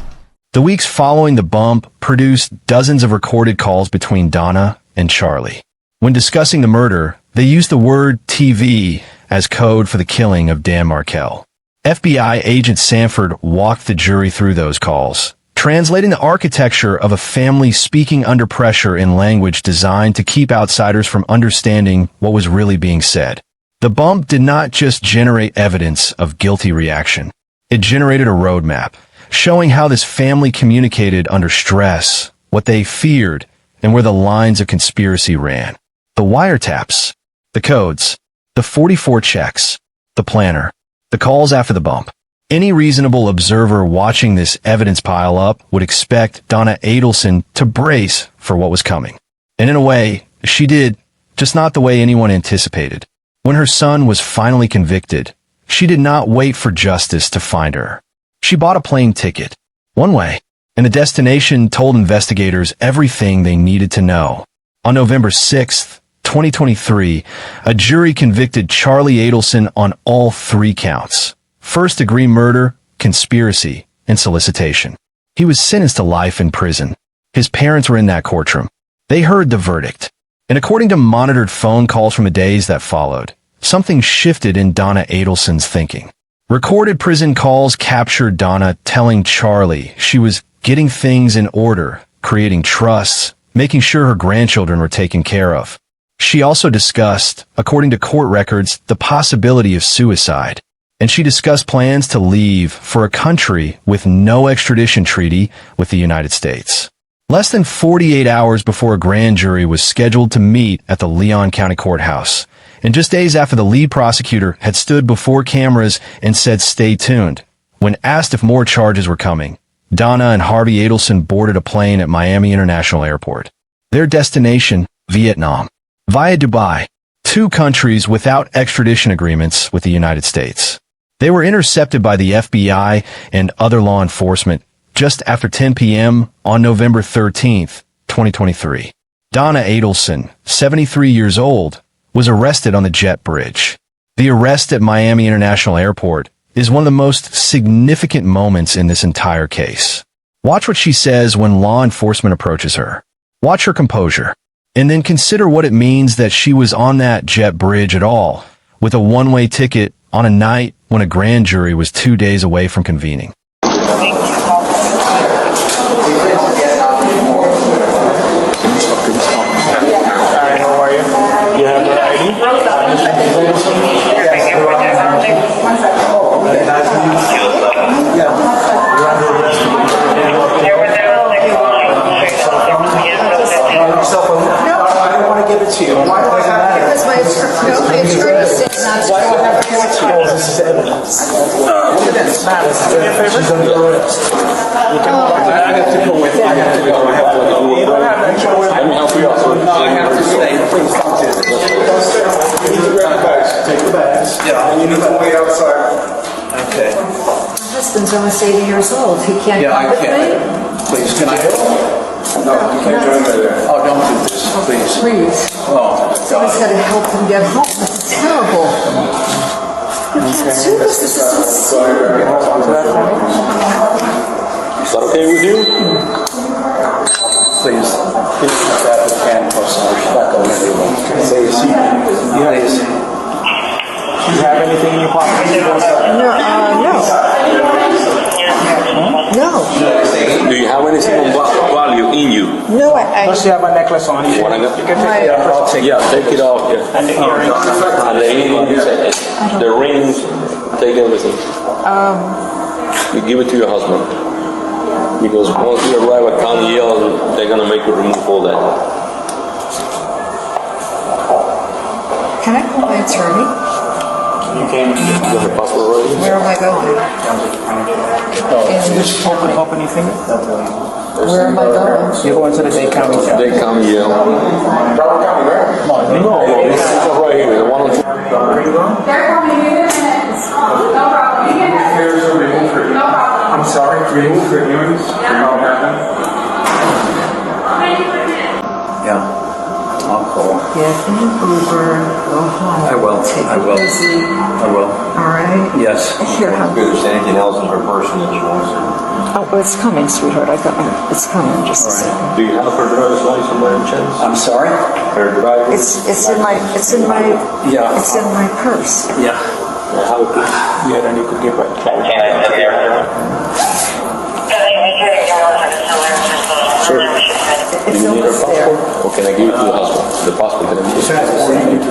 The weeks following the bump produced dozens of recorded calls between Donna and Charlie. When discussing the murder, they used the word TV as code for the killing of Dan Markel. FBI agent Sanford walked the jury through those calls, translating the architecture of a family speaking under pressure in language designed to keep outsiders from understanding what was really being said. The bump did not just generate evidence of guilty reaction. It generated a roadmap, showing how this family communicated under stress, what they feared, and where the lines of conspiracy ran. The wiretaps, the codes, the 44 checks, the planner, the calls after the bump. Any reasonable observer watching this evidence pile up would expect Donna Adelson to brace for what was coming. And in a way, she did, just not the way anyone anticipated. When her son was finally convicted, she did not wait for justice to find her. She bought a plane ticket, one way, and the destination told investigators everything they needed to know. On November 6th, 2023, a jury convicted Charlie Adelson on all 3 counts: first-degree murder, conspiracy, and solicitation. He was sentenced to life in prison. His parents were in that courtroom. They heard the verdict. And according to monitored phone calls from the days that followed, something shifted in Donna Adelson's thinking. Recorded prison calls captured Donna telling Charlie she was getting things in order, creating trusts, making sure her grandchildren were taken care of. She also discussed, according to court records, the possibility of suicide. And she discussed plans to leave for a country with no extradition treaty with the United States. Less than 48 hours before a grand jury was scheduled to meet at the Leon County Courthouse, and just days after the lead prosecutor had stood before cameras and said stay tuned, when asked if more charges were coming, Donna and Harvey Adelson boarded a plane at Miami International Airport. Their destination, Vietnam, via Dubai, 2 countries without extradition agreements with the United States. They were intercepted by the FBI and other law enforcement just after 10 p.m. on November 13th, 2023. Donna Adelson, 73 years old, was arrested on the jet bridge. The arrest at Miami International Airport is one of the most significant moments in this entire case. Watch what she says when law enforcement approaches her. Watch her composure, and then consider what it means that she was on that jet bridge at all, with a one-way ticket on a night when a grand jury was 2 days away from convening. Because my attorney said not to. I have to go with you. I have to go. I have to go. Let me help you out. No, I have to stay. Please don't do this. You need to grab the bags. Take the bags. Yeah. And you need to wait outside. Okay. My husband's almost 80 years old. He can't Yeah, come I with me. can't. Please, can I go? No, you can't join me there. Oh, don't do this, please. Please. Oh, Someone's got to help him get home. This is terrible. You can't do this. This is insane. Is that okay with you? Please. Please put that with handcuffs on. She's not going anywhere. Say your seat. Please. Do you have anything in your pocket? No. No. Do you have anything of value in you? No, I Does she have a necklace on? You Wanna go? can take it off. Yeah, take it off. Yeah. And the earrings. And the earrings, the rings, take everything. You give it to your husband. Because once you arrive at County Yale, they're gonna make you remove all that. Can I call my attorney? You have a passport already? Where am I going? Did you open anything? Where am I going? You're going to the Dade County Jail. Dade County Yale. Broward County, right? No, this is right here. The one on I'm sorry, remove your earrings. How happened? Yeah. I'll call. Get in an Uber, go home. I will. Take I it will. easy. I will. All right? Yes. Here, hon. If there's anything else in her person that she wants to. Oh, it's coming, sweetheart. It's coming. Just a second. Do you have her driver's license by any chance? I'm sorry? Her driver's It's in my Yeah. it's in my purse. Yeah. How it is? Yeah, then you could give it. Sure. It's You need her almost there. passport? Or can I give it to the husband? The passport can I give it?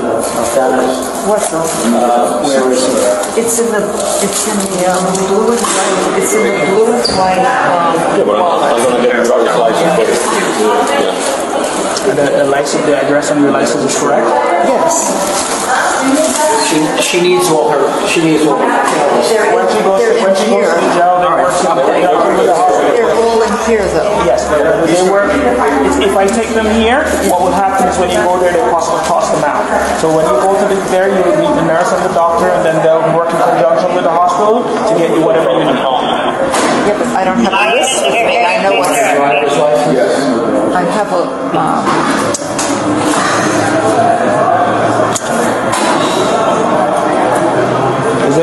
What's up? Where is it? It's in the blue and white. It's in the blue and white. Yeah, but I'm gonna get her driver's license for it. Yeah. The license, the address on your license is correct? Yes. She needs all her. She needs all her. When she goes to the jail, they work with the hospital. They're all in here, though. Yes, they work. If I take them here, what will happen is when you go there, they toss them out. So when you go to there, you will meet the nurse and the doctor, and then they'll work in conjunction with the hospital to get you whatever you need. Yeah, but I don't have a list with me. I know what's. I have a. Is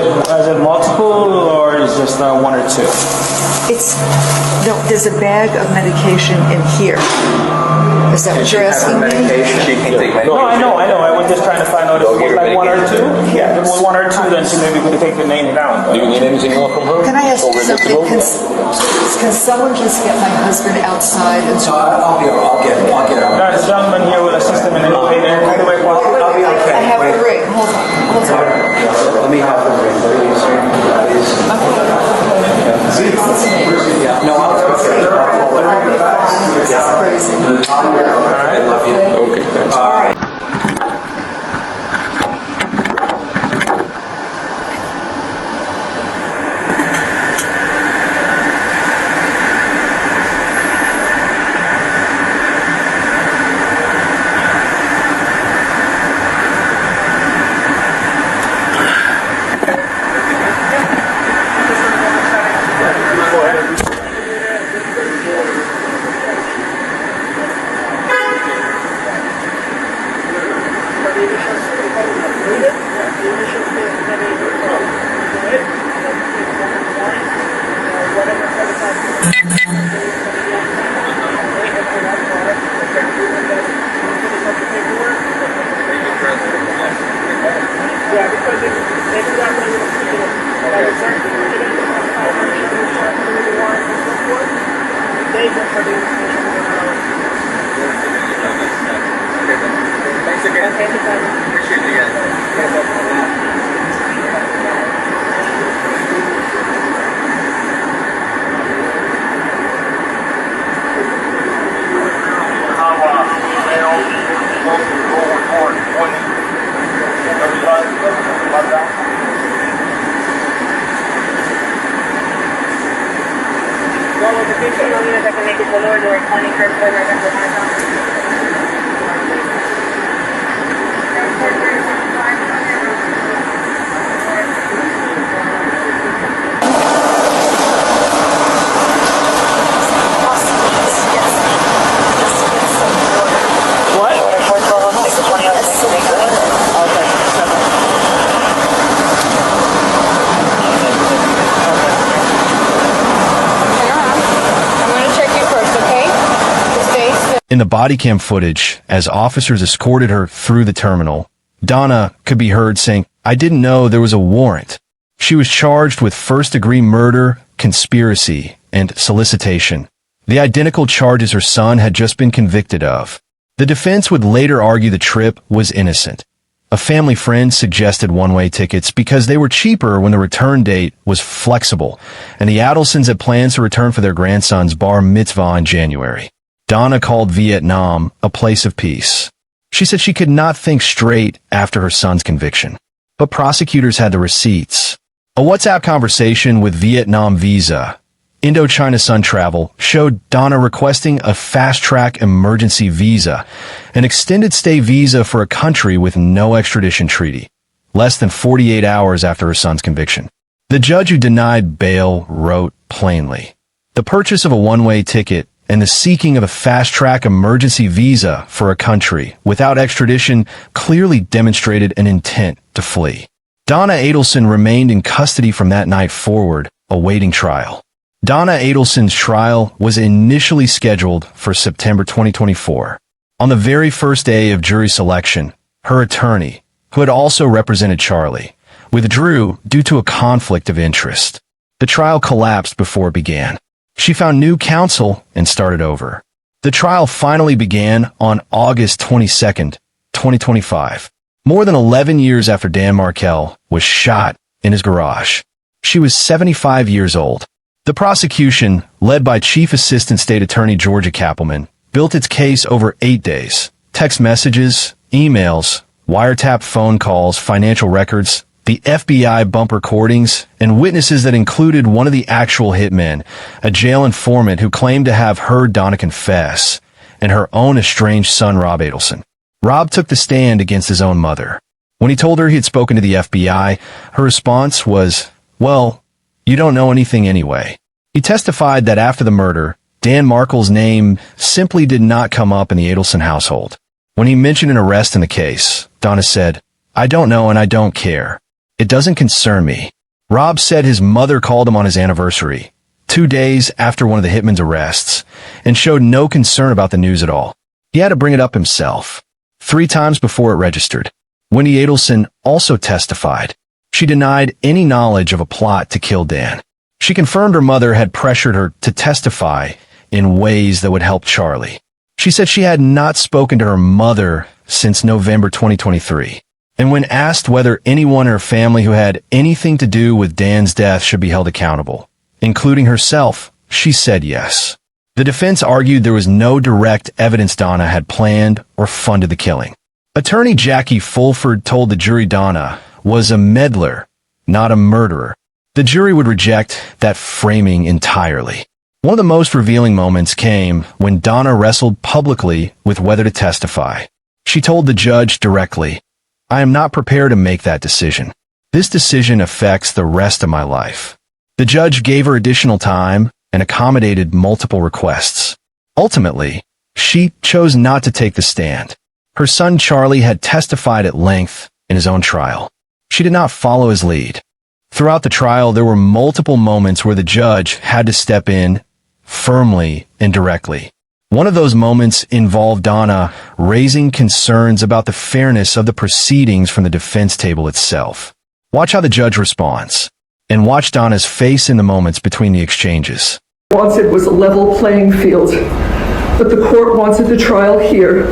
it multiple or is just one or two? No, there's a bag of medication in here. Is that what you're asking me? No, I know. I was just trying to find out if it was like one or two. Yeah, if it was one or two, then she maybe could take the name down. Do you need anything else from her? Can I ask you Or we're good to something? Can someone just get my husband outside and So I'll get her. There's a gentleman here with a system in any way there. By the way, I'll be okay. I have the ring. Hold on. Let me have the ring, please. Please. No, I'll take it. Crazy. Okay, thanks. All right. In the body cam footage, as officers escorted her through the terminal, Donna could be heard saying, "I didn't know there was a warrant." She was charged with first-degree murder, conspiracy, and solicitation, the identical charges her son had just been convicted of. The defense would later argue the trip was innocent. A family friend suggested one-way tickets because they were cheaper when the return date was flexible, and the Adelsons had plans to return for their grandson's bar mitzvah in January. Donna called Vietnam a place of peace. She said she could not think straight after her son's conviction. But prosecutors had the receipts. A WhatsApp conversation with Vietnam Visa, Indochina Sun Travel, showed Donna requesting a fast-track emergency visa, an extended stay visa for a country with no extradition treaty, less than 48 hours after her son's conviction. The judge who denied bail wrote plainly, "The purchase of a one-way ticket and the seeking of a fast-track emergency visa for a country without extradition clearly demonstrated an intent to flee." Donna Adelson remained in custody from that night forward, awaiting trial. Donna Adelson's trial was initially scheduled for September 2024. On the very first day of jury selection, her attorney, who had also represented Charlie, withdrew due to a conflict of interest. The trial collapsed before it began. She found new counsel and started over. The trial finally began on August 22nd, 2025, more than 11 years after Dan Markel was shot in his garage. She was 75 years old. The prosecution, led by Chief Assistant State Attorney Georgia Kappelman, built its case over 8 days. Text messages, emails, wiretapped phone calls, financial records, the FBI bump recordings, and witnesses that included one of the actual hitmen, a jail informant who claimed to have heard Donna confess, and her own estranged son, Rob Adelson. Rob took the stand against his own mother. When he told her he had spoken to the FBI, her response was, "Well, you don't know anything anyway." He testified that after the murder, Dan Markel's name simply did not come up in the Adelson household. When he mentioned an arrest in the case, Donna said, "I don't know and I don't care. It doesn't concern me." Rob said his mother called him on his anniversary, 2 days after one of the hitmen's arrests, and showed no concern about the news at all. He had to bring it up himself 3 times before it registered. Wendy Adelson also testified. She denied any knowledge of a plot to kill Dan. She confirmed her mother had pressured her to testify in ways that would help Charlie. She said she had not spoken to her mother since November 2023. And when asked whether anyone in her family who had anything to do with Dan's death should be held accountable, including herself, she said yes. The defense argued there was no direct evidence Donna had planned or funded the killing. Attorney Jackie Fulford told the jury Donna was a meddler, not a murderer. The jury would reject that framing entirely. One of the most revealing moments came when Donna wrestled publicly with whether to testify. She told the judge directly, "I am not prepared to make that decision. This decision affects the rest of my life." The judge gave her additional time and accommodated multiple requests. Ultimately, she chose not to take the stand. Her son Charlie had testified at length in his own trial. She did not follow his lead. Throughout the trial, there were multiple moments where the judge had to step in firmly and directly. One of those moments involved Donna raising concerns about the fairness of the proceedings from the defense table itself. Watch how the judge responds, and watch Donna's face in the moments between the exchanges. Wanted was a level playing field, but the court wanted the trial here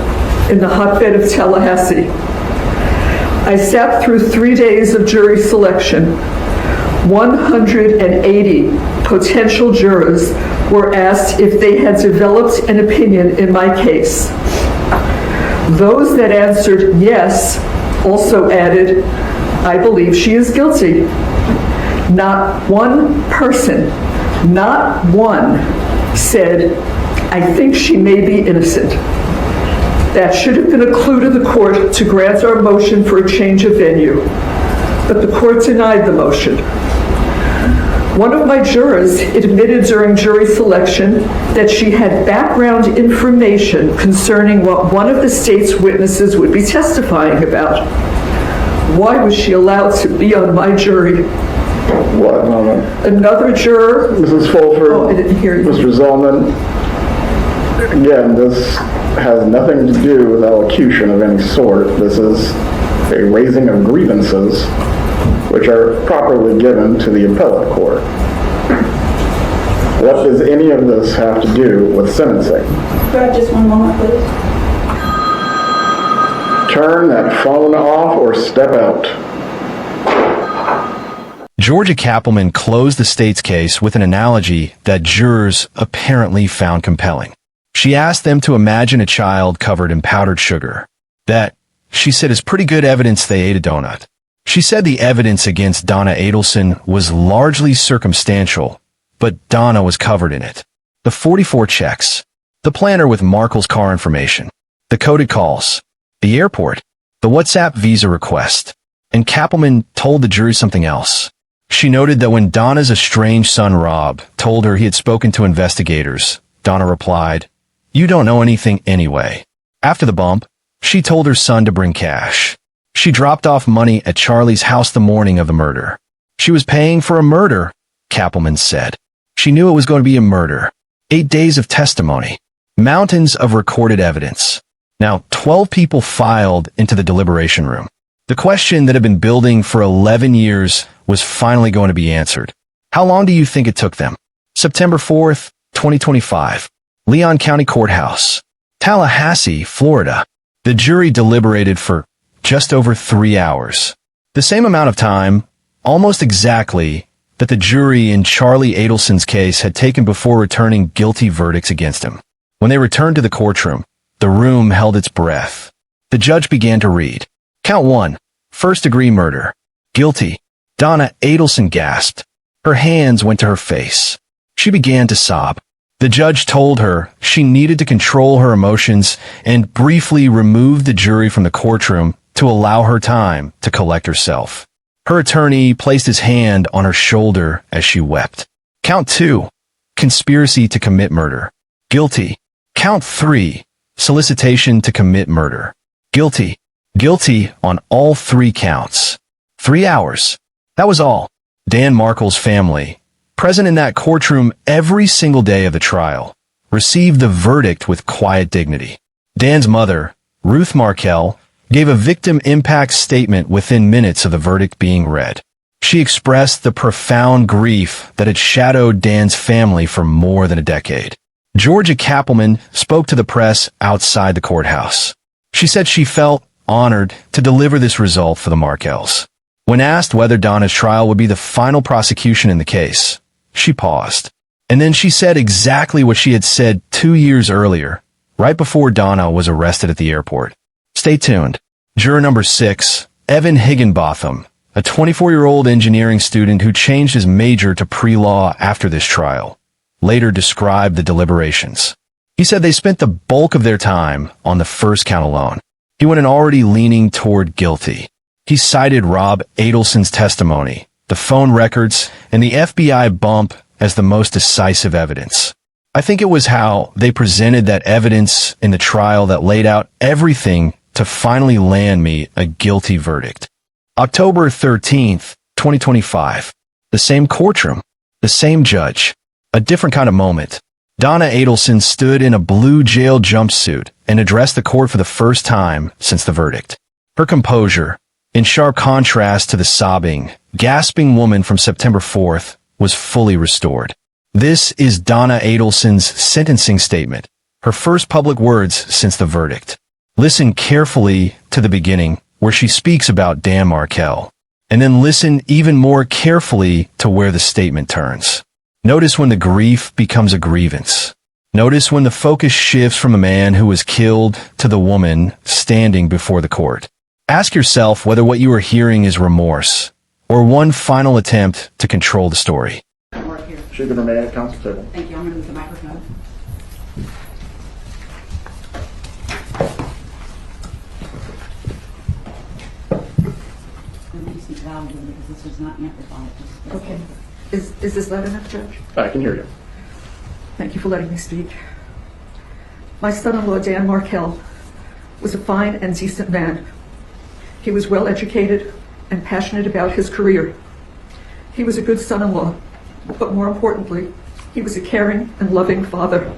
in the hotbed of Tallahassee. I sat through 3 days of jury selection. 180 potential jurors were asked if they had developed an opinion in my case. Those that answered yes also added, "I believe she is guilty." Not one person, not one, said, "I think she may be innocent." That should have been a clue to the court to grant our motion for a change of venue, but the court denied the motion. One of my jurors admitted during jury selection that she had background information concerning what one of the state's witnesses would be testifying about. Why was she allowed to be on my jury? What moment? Another juror. Mrs. Fulford. Oh, I didn't hear you. Mr. Zellman. Again, this has nothing to do with elocution of any sort. This is a raising of grievances, which are properly given to the appellate court. What does any of this have to do with sentencing? Could I have just one moment, please? Turn that phone off or step out. Georgia Kappelman closed the state's case with an analogy that jurors apparently found compelling. She asked them to imagine a child covered in powdered sugar. That, she said, is pretty good evidence they ate a donut. She said the evidence against Donna Adelson was largely circumstantial, but Donna was covered in it. The 44 checks, the planner with Markel's car information, the coded calls, the airport, the WhatsApp visa request, and Kappelman told the jury something else. She noted that when Donna's estranged son Rob told her he had spoken to investigators, Donna replied, "You don't know anything anyway." After the bump, she told her son to bring cash. She dropped off money at Charlie's house the morning of the murder. She was paying for a murder, Kappelman said. She knew it was going to be a murder. 8 days of testimony. Mountains of recorded evidence. Now, 12 people filed into the deliberation room. The question that had been building for 11 years was finally going to be answered. How long do you think it took them? September 4th, 2025. Leon County Courthouse, Tallahassee, Florida. The jury deliberated for just over 3 hours. The same amount of time, almost exactly, that the jury in Charlie Adelson's case had taken before returning guilty verdicts against him. When they returned to the courtroom, the room held its breath. The judge began to read. Count 1, first-degree murder. Guilty. Donna Adelson gasped. Her hands went to her face. She began to sob. The judge told her she needed to control her emotions and briefly remove the jury from the courtroom to allow her time to collect herself. Her attorney placed his hand on her shoulder as she wept. Count 2, conspiracy to commit murder. Guilty. Count 3, solicitation to commit murder. Guilty. Guilty on all 3 counts. 3 hours. That was all. Dan Markel's family, present in that courtroom every single day of the trial, received the verdict with quiet dignity. Dan's mother, Ruth Markel, gave a victim impact statement within minutes of the verdict being read. She expressed the profound grief that had shadowed Dan's family for more than a decade. Georgia Kappelman spoke to the press outside the courthouse. She said she felt honored to deliver this result for the Markels. When asked whether Donna's trial would be the final prosecution in the case, she paused. And then she said exactly what she had said 2 years earlier, right before Donna was arrested at the airport. Stay tuned. Juror number 6, Evan Higginbotham, a 24-year-old engineering student who changed his major to pre-law after this trial, later described the deliberations. He said they spent the bulk of their time on the first count alone. He went in already leaning toward guilty. He cited Rob Adelson's testimony, the phone records, and the FBI bump as the most decisive evidence. I think it was how they presented that evidence in the trial that laid out everything to finally land me a guilty verdict. October 13th, 2025. The same courtroom, the same judge, a different kind of moment. Donna Adelson stood in a blue jail jumpsuit and addressed the court for the first time since the verdict. Her composure, in sharp contrast to the sobbing, gasping woman from September 4th, was fully restored. This is Donna Adelson's sentencing statement, her first public words since the verdict. Listen carefully to the beginning, where she speaks about Dan Markel, and then listen even more carefully to where the statement turns. Notice when the grief becomes a grievance. Notice when the focus shifts from a man who was killed to the woman standing before the court. Ask yourself whether what you are hearing is remorse, or one final attempt to control the story. She can remain at council table. Thank you. I'm going to move the microphone. Let me speak loudly because this is not amplified. Okay. Is this loud enough, Judge? I can hear you. Thank you for letting me speak. My son-in-law, Dan Markel, was a fine and decent man. He was well educated and passionate about his career. He was a good son-in-law, but more importantly, he was a caring and loving father.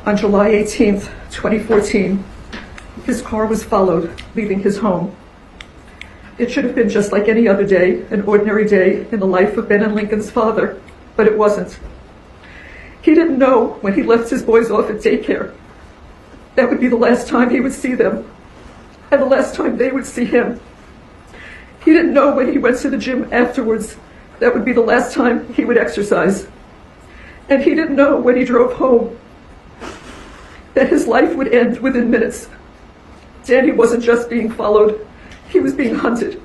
On July 18th, 2014, his car was followed, leaving his home. It should have been just like any other day, an ordinary day in the life of Ben and Lincoln's father, but it wasn't. He didn't know when he left his boys off at daycare that would be the last time he would see them, and the last time they would see him. He didn't know when he went to the gym afterwards that would be the last time he would exercise. And he didn't know when he drove home that his life would end within minutes. Danny wasn't just being followed, he was being hunted.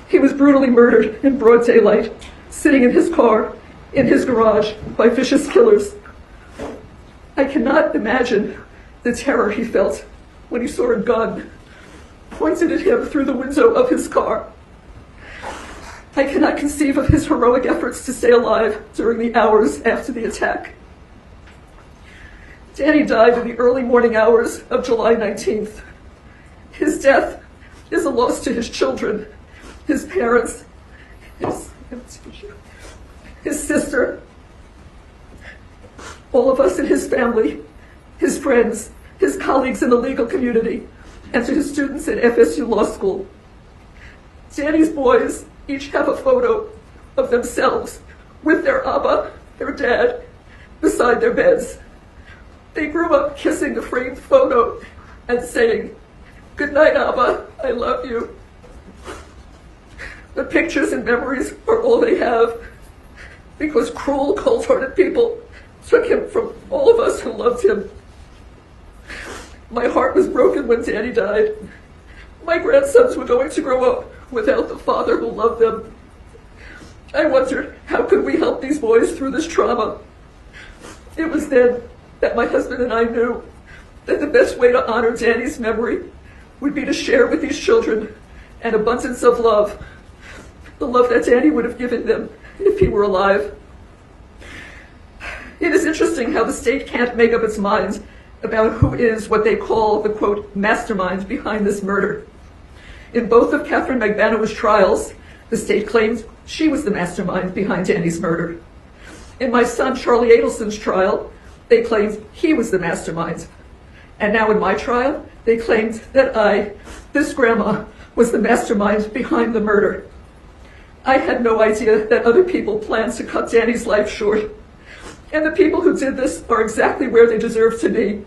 He was brutally murdered in broad daylight, sitting in his car, in his garage, by vicious killers. I cannot imagine the terror he felt when he saw a gun pointed at him through the window of his car. I cannot conceive of his heroic efforts to stay alive during the hours after the attack. Danny died in the early morning hours of July 19th. His death is a loss to his children, his parents, his sister, all of us in his family, his friends, his colleagues in the legal community, and to his students at FSU Law School. Danny's boys each have a photo of themselves with their Abba, their dad, beside their beds. They grew up kissing the framed photo and saying, "Good night, Abba, I love you." The pictures and memories are all they have because cruel, cold-hearted people took him from all of us who loved him. My heart was broken when Danny died. My grandsons were going to grow up without the father who loved them. I wondered, how could we help these boys through this trauma? It was then that my husband and I knew that the best way to honor Danny's memory would be to share with these children an abundance of love, the love that Danny would have given them if he were alive. It is interesting how the state can't make up its mind about who is what they call the, quote, mastermind behind this murder. In both of Catherine Magbanow's trials, the state claimed she was the mastermind behind Danny's murder. In my son Charlie Adelson's trial, they claimed he was the mastermind. And now in my trial, they claimed that I, this grandma, was the mastermind behind the murder. I had no idea that other people planned to cut Danny's life short. And the people who did this are exactly where they deserve to be.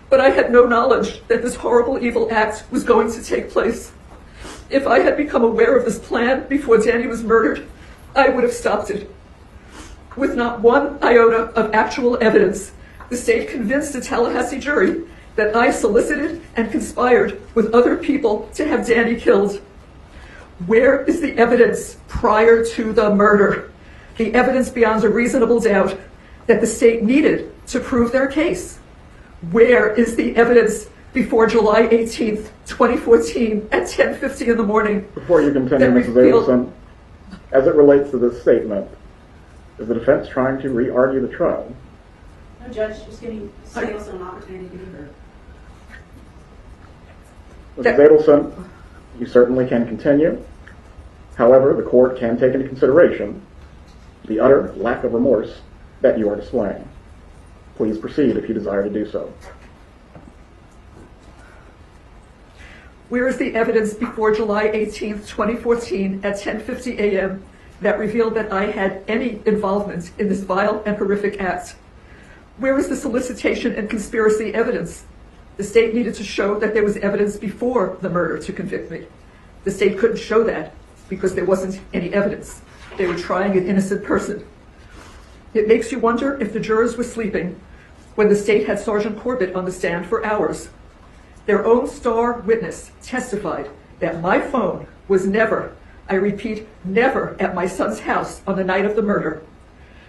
But I had no knowledge that this horrible, evil act was going to take place. If I had become aware of this plan before Danny was murdered, I would have stopped it. With not one iota of actual evidence, the state convinced the Tallahassee jury that I solicited and conspired with other people to have Danny killed. Where is the evidence prior to the murder? The evidence beyond a reasonable doubt that the state needed to prove their case? Where is the evidence before July 18th, 2014 at 10:50 in the morning? Before you continue, Mrs. Adelson, as it relates to this statement, is the defense trying to re-argue the trial? No, Judge, just giving Adelson an opportunity to be heard. Mrs. Adelson, you certainly can continue. However, the court can take into consideration the utter lack of remorse that you are displaying. Please proceed if you desire to do so. Where is the evidence before July 18th, 2014 at 10:50 a.m. that revealed that I had any involvement in this vile and horrific act? Where is the solicitation and conspiracy evidence? The state needed to show that there was evidence before the murder to convict me. The state couldn't show that because there wasn't any evidence. They were trying an innocent person. It makes you wonder if the jurors were sleeping when the state had Sergeant Corbett on the stand for hours. Their own star witness testified that my phone was never, I repeat, never at my son's house on the night of the murder.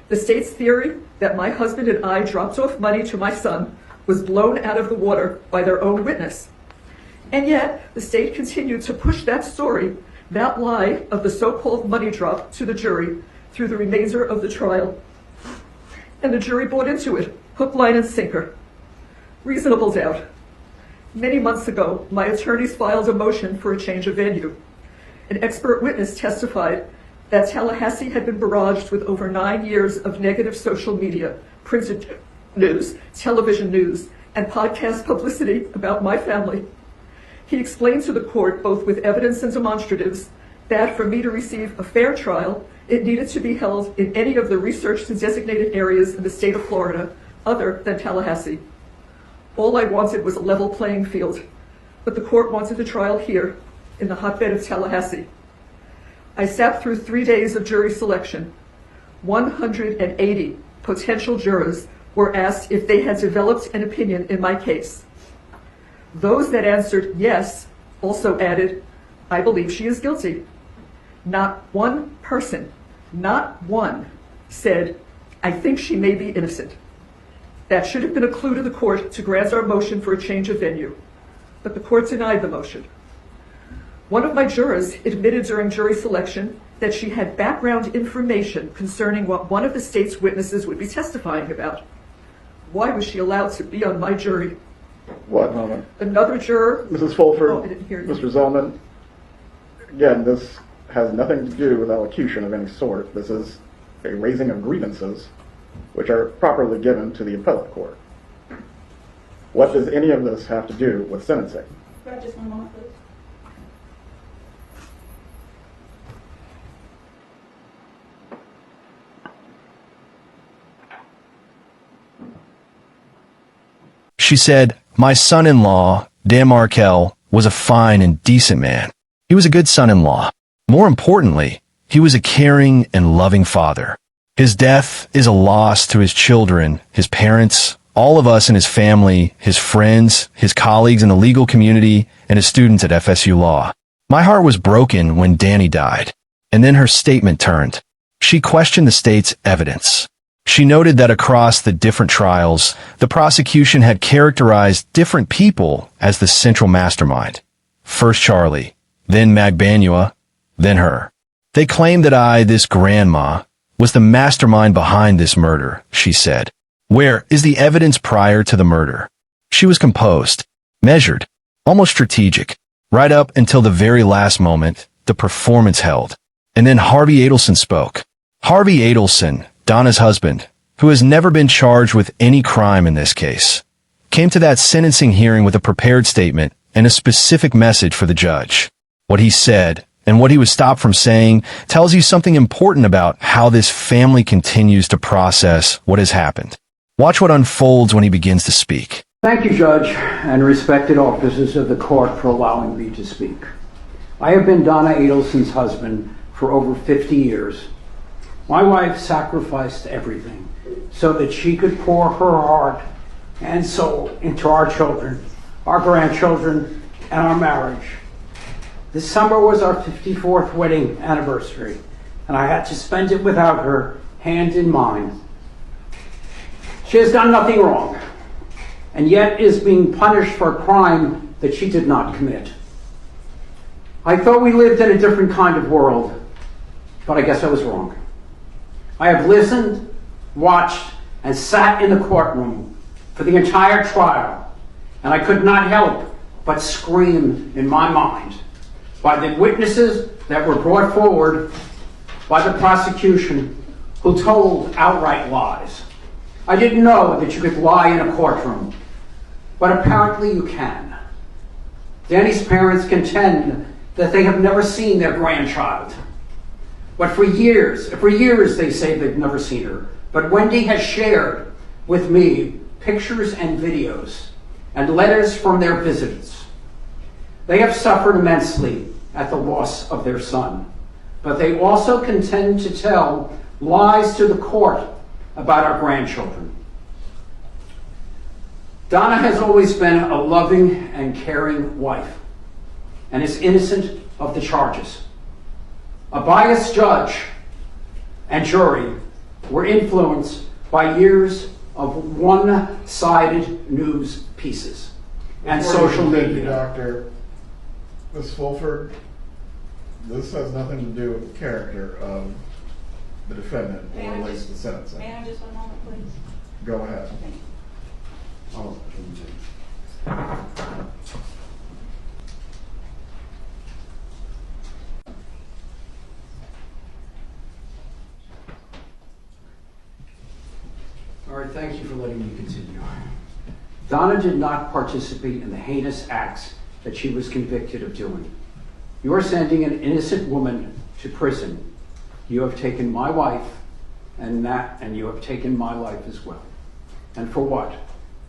The state's theory that my husband and I dropped off money to my son was blown out of the water by their own witness. And yet, the state continued to push that story, that lie of the so-called money drop to the jury through the remainder of the trial. And the jury bought into it, hook, line, and sinker. Reasonable doubt. Many months ago, my attorneys filed a motion for a change of venue. An expert witness testified that Tallahassee had been barraged with over 9 years of negative social media, printed news, television news, and podcast publicity about my family. He explained to the court, both with evidence and demonstratives, that for me to receive a fair trial, it needed to be held in any of the researched and designated areas in the state of Florida other than Tallahassee. All I wanted was a level playing field, but the court wanted the trial here in the hotbed of Tallahassee. I sat through 3 days of jury selection. 180 potential jurors were asked if they had developed an opinion in my case. Those that answered yes also added, I believe she is guilty. Not one person, not one, said, I think she may be innocent. That should have been a clue to the court to grant our motion for a change of venue, but the court denied the motion. One of my jurors admitted during jury selection that she had background information concerning what one of the state's witnesses would be testifying about. Why was she allowed to be on my jury? What moment? Another juror. Mrs. Fulford, Oh, I didn't hear you. Mr. Zellman, again, this has nothing to do with elocution of any sort. This is a raising of grievances which are properly given to the appellate court. What does any of this have to do with sentencing? Just 1 moment, please. She said, my son-in-law, Dan Markel, was a fine and decent man. He was a good son-in-law. More importantly, he was a caring and loving father. His death is a loss to his children, his parents, all of us in his family, his friends, his colleagues in the legal community, and his students at FSU Law. My heart was broken when Danny died. And then her statement turned. She questioned the state's evidence. She noted that across the different trials, the prosecution had characterized different people as the central mastermind. First Charlie, then Magbanua, then her. They claimed that I, this grandma, was the mastermind behind this murder, she said. Where is the evidence prior to the murder? She was composed, measured, almost strategic, right up until the very last moment, the performance held. And then Harvey Adelson spoke. Harvey Adelson, Donna's husband, who has never been charged with any crime in this case, came to that sentencing hearing with a prepared statement and a specific message for the judge. What he said, and what he was stopped from saying, tells you something important about how this family continues to process what has happened. Watch what unfolds when he begins to speak. Thank you, Judge, and respected officers of the court for allowing me to speak. I have been Donna Adelson's husband for over 50 years. My wife sacrificed everything so that she could pour her heart and soul into our children, our grandchildren, and our marriage. This summer was our 54th wedding anniversary, and I had to spend it without her, hand in mind. She has done nothing wrong, and yet is being punished for a crime that she did not commit. I thought we lived in a different kind of world, but I guess I was wrong. I have listened, watched, and sat in the courtroom for the entire trial, and I could not help but scream in my mind by the witnesses that were brought forward by the prosecution who told outright lies. I didn't know that you could lie in a courtroom, but apparently you can. Danny's parents contend that they have never seen their grandchild. But for years they say they've never seen her. But Wendy has shared with me pictures and videos and letters from their visits. They have suffered immensely at the loss of their son, but they also contend to tell lies to the court about our grandchildren. Donna has always been a loving and caring wife and is innocent of the charges. A biased judge and jury were influenced by years of one-sided news pieces and social media. Doctor, Ms. Fulford, this has nothing to do with the character of the defendant or relates to sentencing. May I just 1 moment, please? Go ahead. Oh, all right, thank you for letting me continue. Donna did not participate in the heinous acts that she was convicted of doing. You are sending an innocent woman to prison. You have taken my wife and you have taken my life as well. And for what?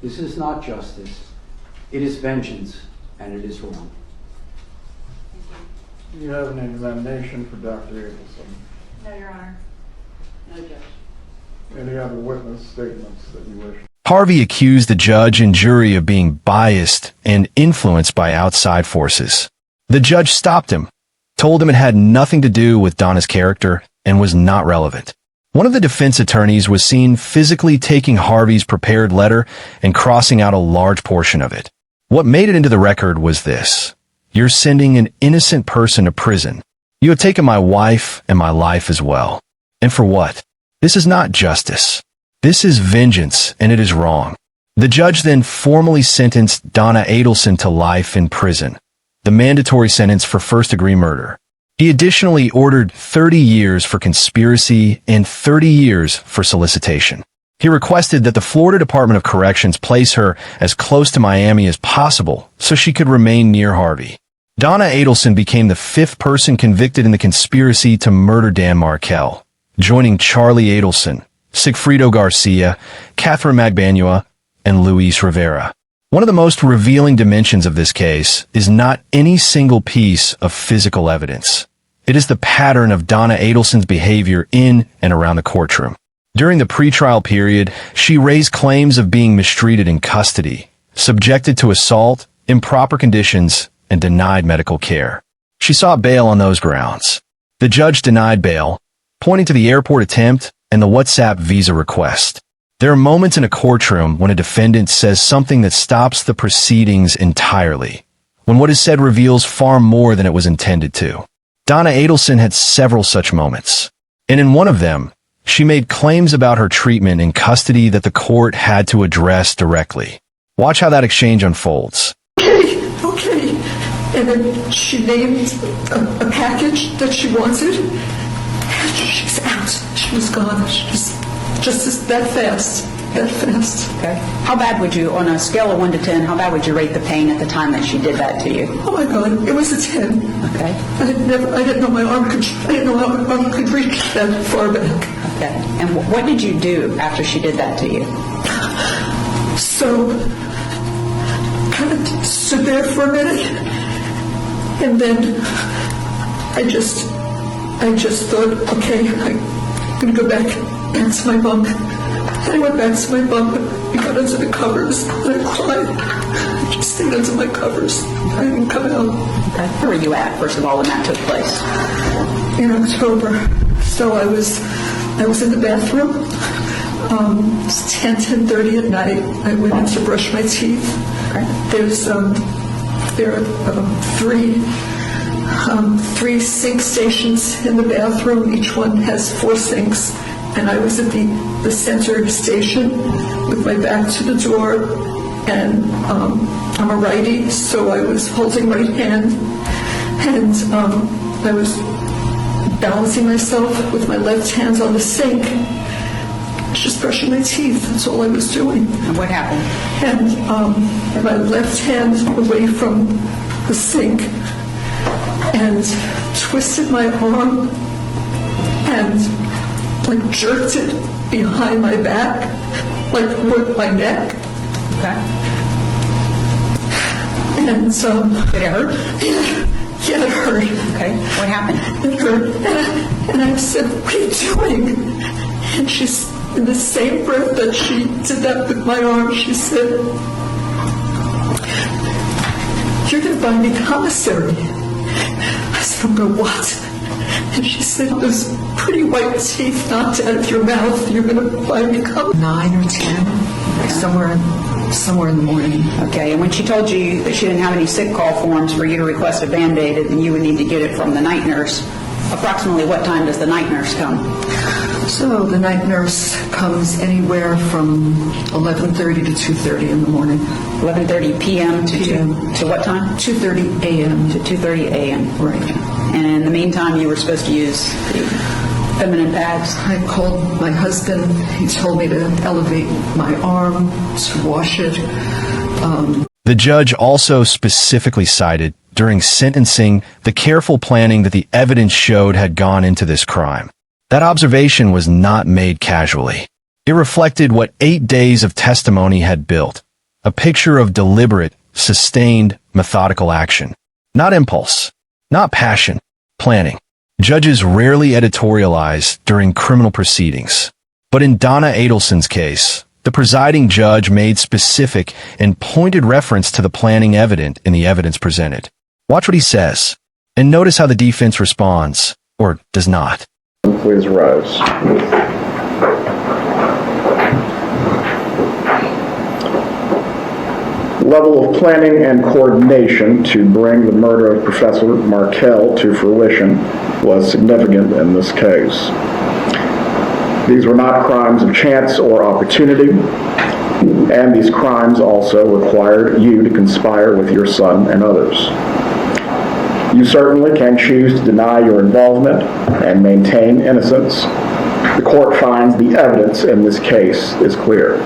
This is not justice. It is vengeance, and it is wrong. You have an examination for Dr. Adelson. No, Your Honor. No, Judge. Any other witness statements that you wish? Harvey accused the judge and jury of being biased and influenced by outside forces. The judge stopped him, told him it had nothing to do with Donna's character and was not relevant. One of the defense attorneys was seen physically taking Harvey's prepared letter and crossing out a large portion of it. What made it into the record was this: "You're sending an innocent person to prison. You have taken my wife and my life as well. And for what? This is not justice. This is vengeance, and it is wrong." The judge then formally sentenced Donna Adelson to life in prison, the mandatory sentence for first-degree murder. He additionally ordered 30 years for conspiracy and 30 years for solicitation. He requested that the Florida Department of Corrections place her as close to Miami as possible so she could remain near Harvey. Donna Adelson became the 5th person convicted in the conspiracy to murder Dan Markel, joining Charlie Adelson, Sigfrido Garcia, Catherine Magbanua, and Luis Rivera. One of the most revealing dimensions of this case is not any single piece of physical evidence. It is the pattern of Donna Adelson's behavior in and around the courtroom. During the pretrial period, she raised claims of being mistreated in custody, subjected to assault, improper conditions, and denied medical care. She sought bail on those grounds. The judge denied bail, pointing to the airport attempt and the WhatsApp visa request. There are moments in a courtroom when a defendant says something that stops the proceedings entirely, when what is said reveals far more than it was intended to. Donna Adelson had several such moments, and in one of them, she made claims about her treatment in custody that the court had to address directly. Watch how that exchange unfolds. Okay. And then she named a package that she wanted, and she's out. She was gone. She's just that fast. Okay. How bad would you, on a scale of 1 to 10, how bad would you rate the pain at the time that she did that to you? Oh my God, it was a 10. Okay. I didn't know my arm could reach that far back. Okay. And what did you do after she did that to you? So, kind of stood there for a minute, and then I just thought, okay, I'm going to go back to my bunk. And I went back to my bunk, I got under the covers, and I cried. I just stayed under my covers. I didn't come out. Okay. Where were you at, first of all, when that took place? In October. So I was in the bathroom. It's 10:30 at night. I went in to brush my teeth. There are three sink stations in the bathroom. Each one has 4 sinks. And I was at the center station with my back to the door, and I'm a righty, so I was holding right hand, and I was balancing myself with my left hand on the sink, just brushing my teeth. That's all I was doing. And what happened? And my left hand away from the sink, and twisted my arm, and like jerked it behind my back, like with my neck. Okay. And did it hurt? Yeah, it hurt. Okay. What happened? It hurt. And I said, "What are you doing?" And she's in the same breath that she did that with my arm. She said, "You're going to buy me commissary." I said, "I'm going to what?" And she said, "Those pretty white teeth knocked out of your mouth, you're going to buy me commissary." 9 or 10, somewhere in the morning. Okay, and when she told you that she didn't have any sick call forms for you to request a Band-Aid and you would need to get it from the night nurse, approximately what time does the night nurse come? So the night nurse comes anywhere from 11:30 to 2:30 in the morning. 11:30 p.m. to what time? 2:30 a.m. To 2:30 a.m. Right. And in the meantime, you were supposed to use the feminine pads? I called my husband. He told me to elevate my arm, to wash it. The judge also specifically cited, during sentencing, the careful planning that the evidence showed had gone into this crime. That observation was not made casually. It reflected what 8 days of testimony had built, a picture of deliberate, sustained, methodical action. Not impulse, not passion, planning. Judges rarely editorialize during criminal proceedings. But in Donna Adelson's case, the presiding judge made specific and pointed reference to the planning evident in the evidence presented. Watch what he says, and notice how the defense responds, or does not. Please rise. Level of planning and coordination to bring the murder of Professor Markel to fruition was significant in this case. These were not crimes of chance or opportunity, and these crimes also required you to conspire with your son and others. You certainly can choose to deny your involvement and maintain innocence. The court finds the evidence in this case is clear.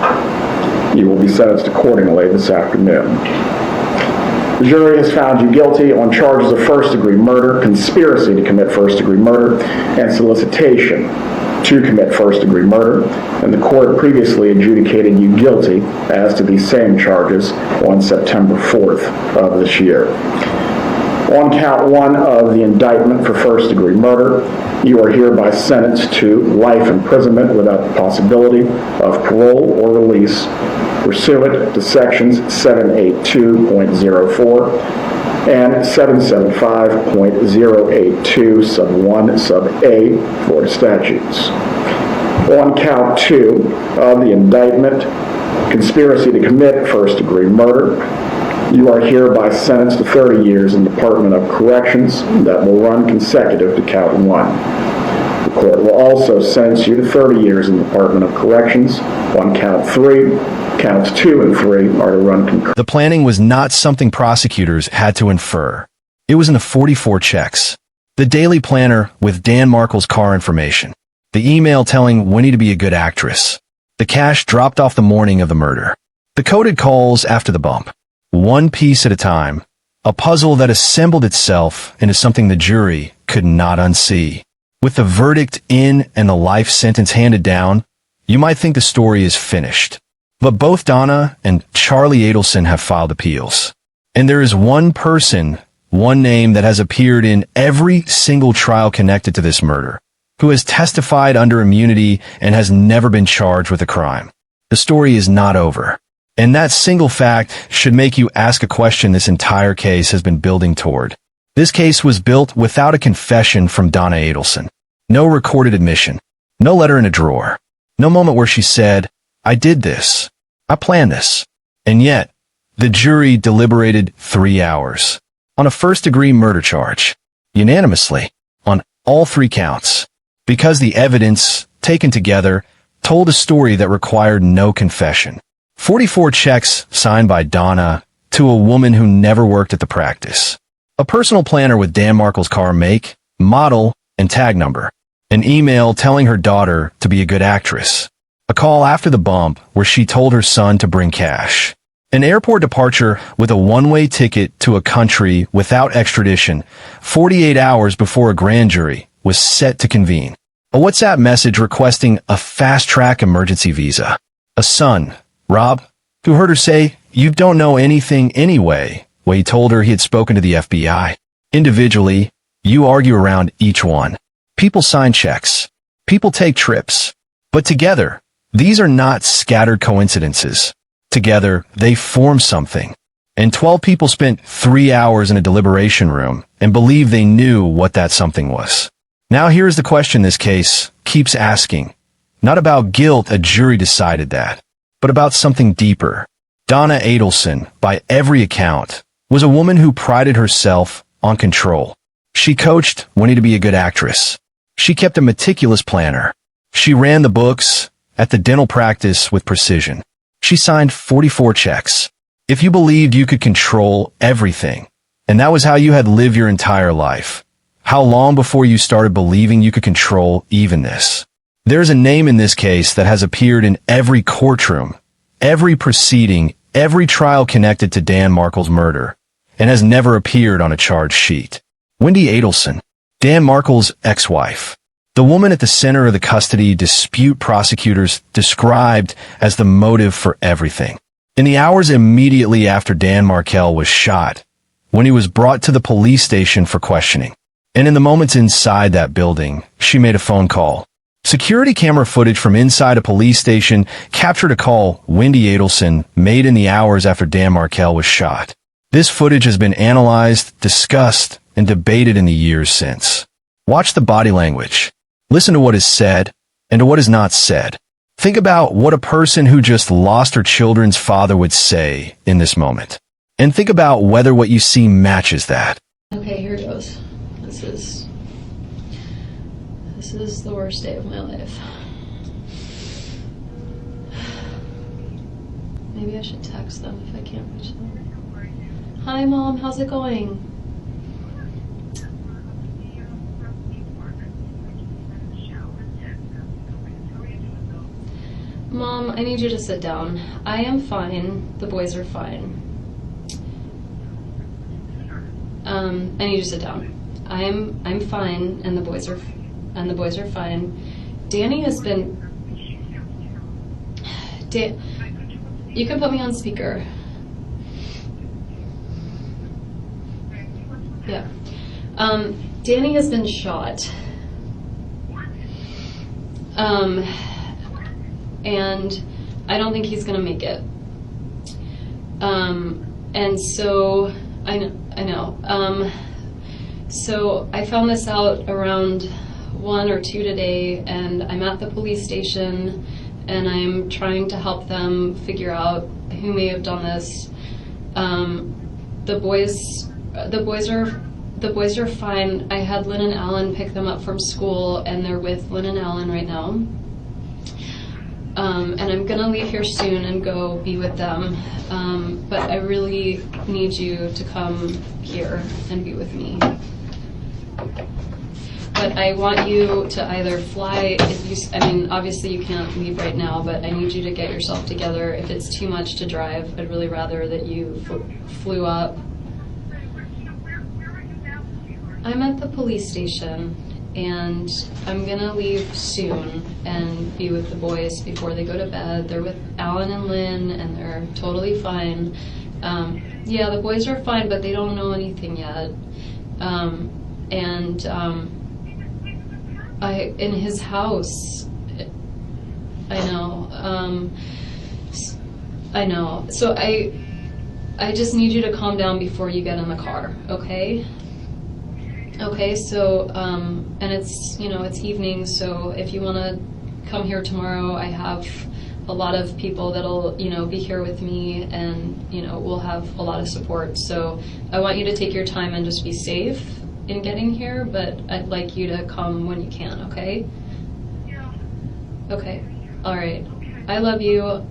You will be sentenced accordingly this afternoon. The jury has found you guilty on charges of first-degree murder, conspiracy to commit first-degree murder, and solicitation to commit first-degree murder, and the court previously adjudicated you guilty as to these same charges on September 4th of this year. On count 1 of the indictment for first-degree murder, you are hereby sentenced to life imprisonment without the possibility of parole or release pursuant to sections 782.04 and 775.082 sub 1 sub A Florida statutes. On count 2 of the indictment, conspiracy to commit first-degree murder, you are hereby sentenced to 30 years in Department of Corrections that will run consecutive to count 1. The court will also sentence you to 30 years in Department of Corrections on count 3. Counts 2 and 3 are to run concurrently. The planning was not something prosecutors had to infer. It was in the 44 checks. The daily planner with Dan Markel's car information. The email telling Winnie to be a good actress. The cash dropped off the morning of the murder. The coded calls after the bump. One piece at a time, a puzzle that assembled itself into something the jury could not unsee. With the verdict in and the life sentence handed down, you might think the story is finished. But both Donna and Charlie Adelson have filed appeals. And there is one person, one name that has appeared in every single trial connected to this murder. who has testified under immunity and has never been charged with a crime. The story is not over. And that single fact should make you ask a question this entire case has been building toward. This case was built without a confession from Donna Adelson. No recorded admission. No letter in a drawer. No moment where she said, "I did this. I planned this." And yet, the jury deliberated 3 hours on a first-degree murder charge, unanimously, on all 3 counts, because the evidence, taken together, told a story that required no confession. 44 checks signed by Donna to a woman who never worked at the practice. A personal planner with Dan Markel's car make, model, and tag number. An email telling her daughter to be a good actress. A call after the bump where she told her son to bring cash. An airport departure with a one-way ticket to a country without extradition 48 hours before a grand jury was set to convene. A WhatsApp message requesting a fast-track emergency visa. A son, Rob, who heard her say, "You don't know anything anyway," when he told her he had spoken to the FBI. Individually, you argue around each one. People sign checks. People take trips. But together, these are not scattered coincidences. Together, they form something. And 12 people spent 3 hours in a deliberation room and believed they knew what that something was. Now here's the question this case keeps asking. Not about guilt, a jury decided that, but about something deeper. Donna Adelson, by every account, was a woman who prided herself on control. She coached wanting to be a good actress. She kept a meticulous planner. She ran the books at the dental practice with precision. She signed 44 checks. If you believed you could control everything, and that was how you had lived your entire life, how long before you started believing you could control even this? There's a name in this case that has appeared in every courtroom, every proceeding, every trial connected to Dan Markel's murder, and has never appeared on a charge sheet. Wendy Adelson, Dan Markel's ex-wife. The woman at the center of the custody dispute prosecutors described as the motive for everything. In the hours immediately after Dan Markel was shot, when he was brought to the police station for questioning, and in the moments inside that building, she made a phone call. Security camera footage from inside a police station captured a call Wendy Adelson made in the hours after Dan Markel was shot. This footage has been analyzed, discussed, and debated in the years since. Watch the body language. Listen to what is said and to what is not said. Think about what a person who just lost her children's father would say in this moment. And think about whether what you see matches that. Okay, here goes. This is the worst day of my life. Maybe I should text them if I can't reach them. Hi, Mom. How's it going? Mom, I need you to sit down. I am fine. The boys are fine. I need you to sit down. I'm fine, and the boys are fine. Danny has been. You can put me on speaker. Yeah. Danny has been shot. And I don't think he's gonna make it. And so I know. So I found this out around 1 or 2 today, and I'm at the police station, and I'm trying to help them figure out who may have done this. The boys are fine. I had Lynn and Alan pick them up from school, and they're with Lynn and Alan right now. And I'm gonna leave here soon and go be with them. But I really need you to come here and be with me. But I want you to either fly, obviously you can't leave right now, but I need you to get yourself together. If it's too much to drive, I'd really rather that you flew up. I'm at the police station, and I'm gonna leave soon and be with the boys before they go to bed. They're with Alan and Lynn, and they're totally fine. Yeah, the boys are fine, but they don't know anything yet. in his house. I know. I know. So I just need you to calm down before you get in the car, okay? Okay, so, and it's, it's evening, so if you want to come here tomorrow, I have a lot of people that'll, be here with me, and, we'll have a lot of support. So I want you to take your time and just be safe in getting here, but I'd like you to come when you can, okay? Yeah. Okay, all right. I love you.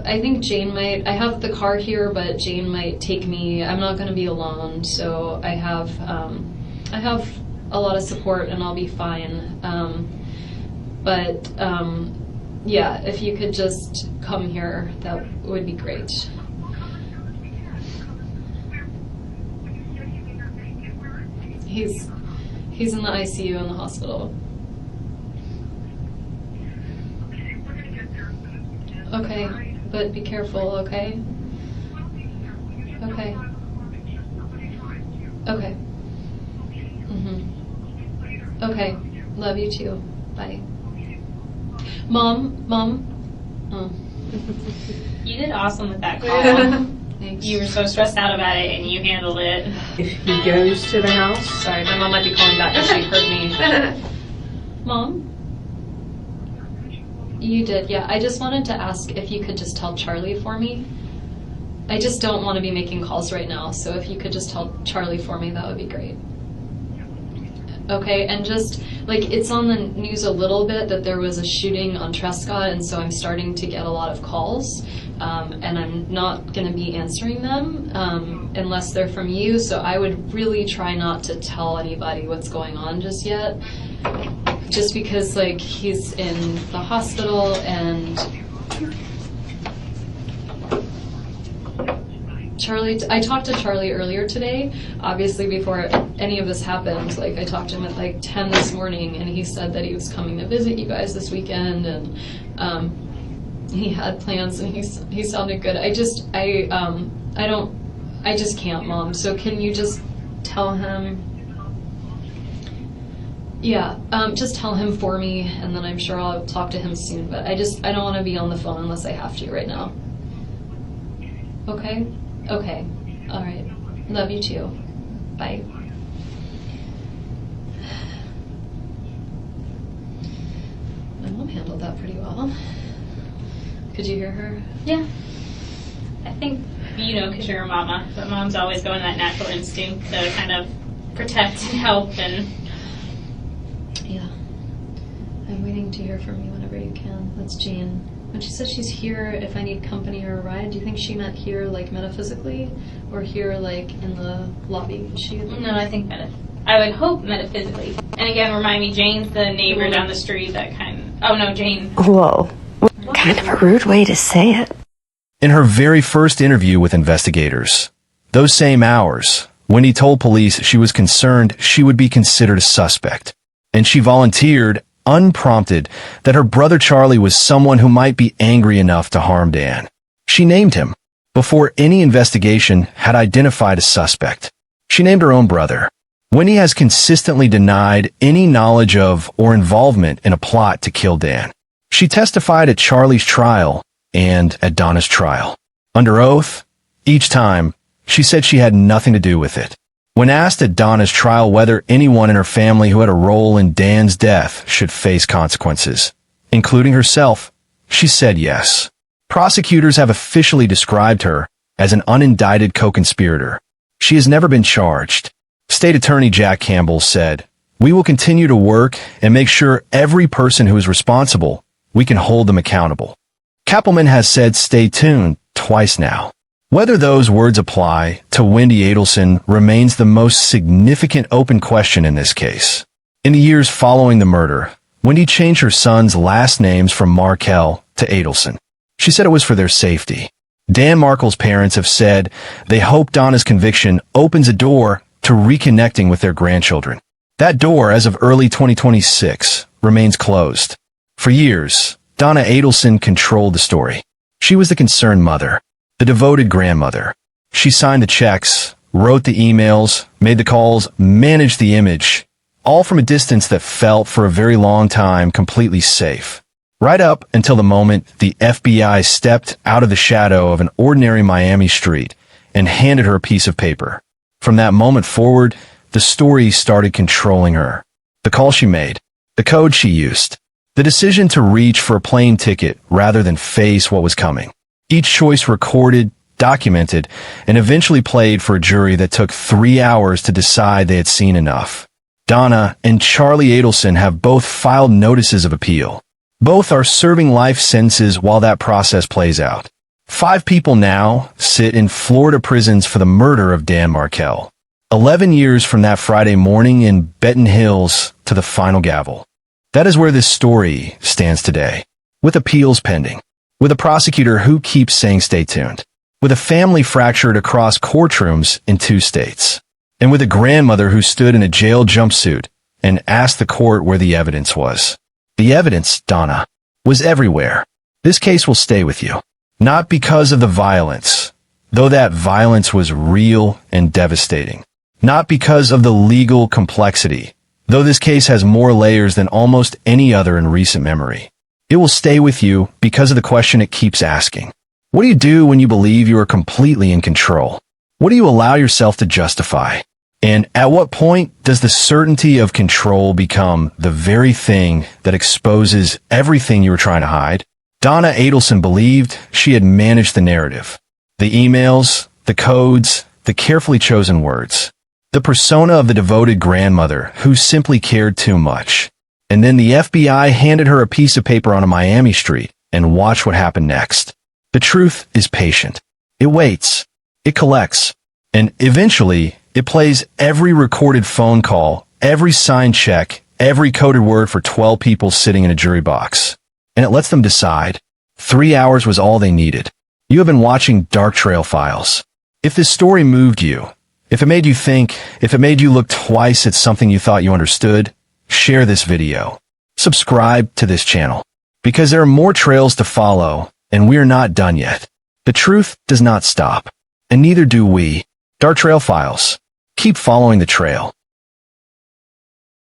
I think Jane might, I have the car here, but Jane might take me. I'm not going to be alone, so I have a lot of support and I'll be fine. Yeah, if you could just come here, that would be great. He's in the ICU in the hospital. Okay, but be careful, okay? Okay. Okay. Okay, love you too. Bye. Mom? Oh. You did awesome with that call. Thanks. You were so stressed out about it and you handled it. If he goes to the house. Sorry, my mom might be calling back because she heard me. Mom? You did, yeah. I just wanted to ask if you could just tell Charlie for me. I just don't want to be making calls right now, so if you could just tell Charlie for me, that would be great. Okay, and just, it's on the news a little bit that there was a shooting on Trescott, and so I'm starting to get a lot of calls, and I'm not going to be answering them unless they're from you, so I would really try not to tell anybody what's going on just yet, just because, he's in the hospital, and Charlie, I talked to Charlie earlier today, obviously before any of this happened. I talked to him at 10 this morning, and he said that he was coming to visit you guys this weekend, and he had plans, and he sounded good. I just can't, Mom. So can you just tell him? Yeah, just tell him for me, and then I'm sure I'll talk to him soon. But I don't want to be on the phone unless I have to right now. Okay. Okay, all right. Love you too. Bye. My mom handled that pretty well. Could you hear her? Yeah. I think, because you're a mama, but moms always go in that natural instinct to kind of protect and help and... Yeah. I'm waiting to hear from you whenever you can. That's Jane. When she says she's here if I need company or a ride, do you think she meant here metaphysically or here in the lobby? No, I think I would hope metaphysically. And again, remind me, Jane's the neighbor down the street Jane. Whoa. What kind of a rude way to say it. In her very first interview with investigators, those same hours, Wendy told police she was concerned she would be considered a suspect, and she volunteered unprompted that her brother Charlie was someone who might be angry enough to harm Dan. She named him before any investigation had identified a suspect. She named her own brother. Wendy has consistently denied any knowledge of or involvement in a plot to kill Dan. She testified at Charlie's trial and at Donna's trial. Under oath, each time, she said she had nothing to do with it. When asked at Donna's trial whether anyone in her family who had a role in Dan's death should face consequences, including herself, she said yes. Prosecutors have officially described her as an unindicted co-conspirator. She has never been charged. State Attorney Jack Campbell said, "We will continue to work and make sure every person who is responsible, we can hold them accountable." Kappelman has said stay tuned twice now. Whether those words apply to Wendy Adelson remains the most significant open question in this case. In the years following the murder, Wendy changed her sons' last names from Markel to Adelson. She said it was for their safety. Dan Markel's parents have said they hope Donna's conviction opens a door to reconnecting with their grandchildren. That door, as of early 2026, remains closed. For years, Donna Adelson controlled the story. She was the concerned mother, the devoted grandmother. She signed the checks, wrote the emails, made the calls, managed the image, all from a distance that felt for a very long time completely safe. Right up until the moment the FBI stepped out of the shadow of an ordinary Miami street and handed her a piece of paper. From that moment forward, the story started controlling her. The call she made, the code she used, the decision to reach for a plane ticket rather than face what was coming. Each choice recorded, documented, and eventually played for a jury that took 3 hours to decide they had seen enough. Donna and Charlie Adelson have both filed notices of appeal. Both are serving life sentences while that process plays out. 5 people now sit in Florida prisons for the murder of Dan Markel. 11 years from that Friday morning in Benton Hills to the final gavel. That is where this story stands today, with appeals pending, with a prosecutor who keeps saying stay tuned, with a family fractured across courtrooms in 2 states, and with a grandmother who stood in a jail jumpsuit and asked the court where the evidence was. The evidence, Donna, was everywhere. This case will stay with you, not because of the violence, though that violence was real and devastating, not because of the legal complexity, though this case has more layers than almost any other in recent memory. It will stay with you because of the question it keeps asking. What do you do when you believe you are completely in control? What do you allow yourself to justify? And at what point does the certainty of control become the very thing that exposes everything you were trying to hide? Donna Adelson believed she had managed the narrative. The emails, the codes, the carefully chosen words. The persona of the devoted grandmother who simply cared too much. And then the FBI handed her a piece of paper on a Miami street, and watch what happened next. The truth is patient. It waits. It collects. And eventually, it plays every recorded phone call, every signed check, every coded word for 12 people sitting in a jury box. And it lets them decide. 3 hours was all they needed. You have been watching Dark Trail Files. If this story moved you, if it made you think, if it made you look twice at something you thought you understood, share this video. Subscribe to this channel. Because there are more trails to follow, and we're not done yet. The truth does not stop. And neither do we. Dark Trail Files. Keep following the trail.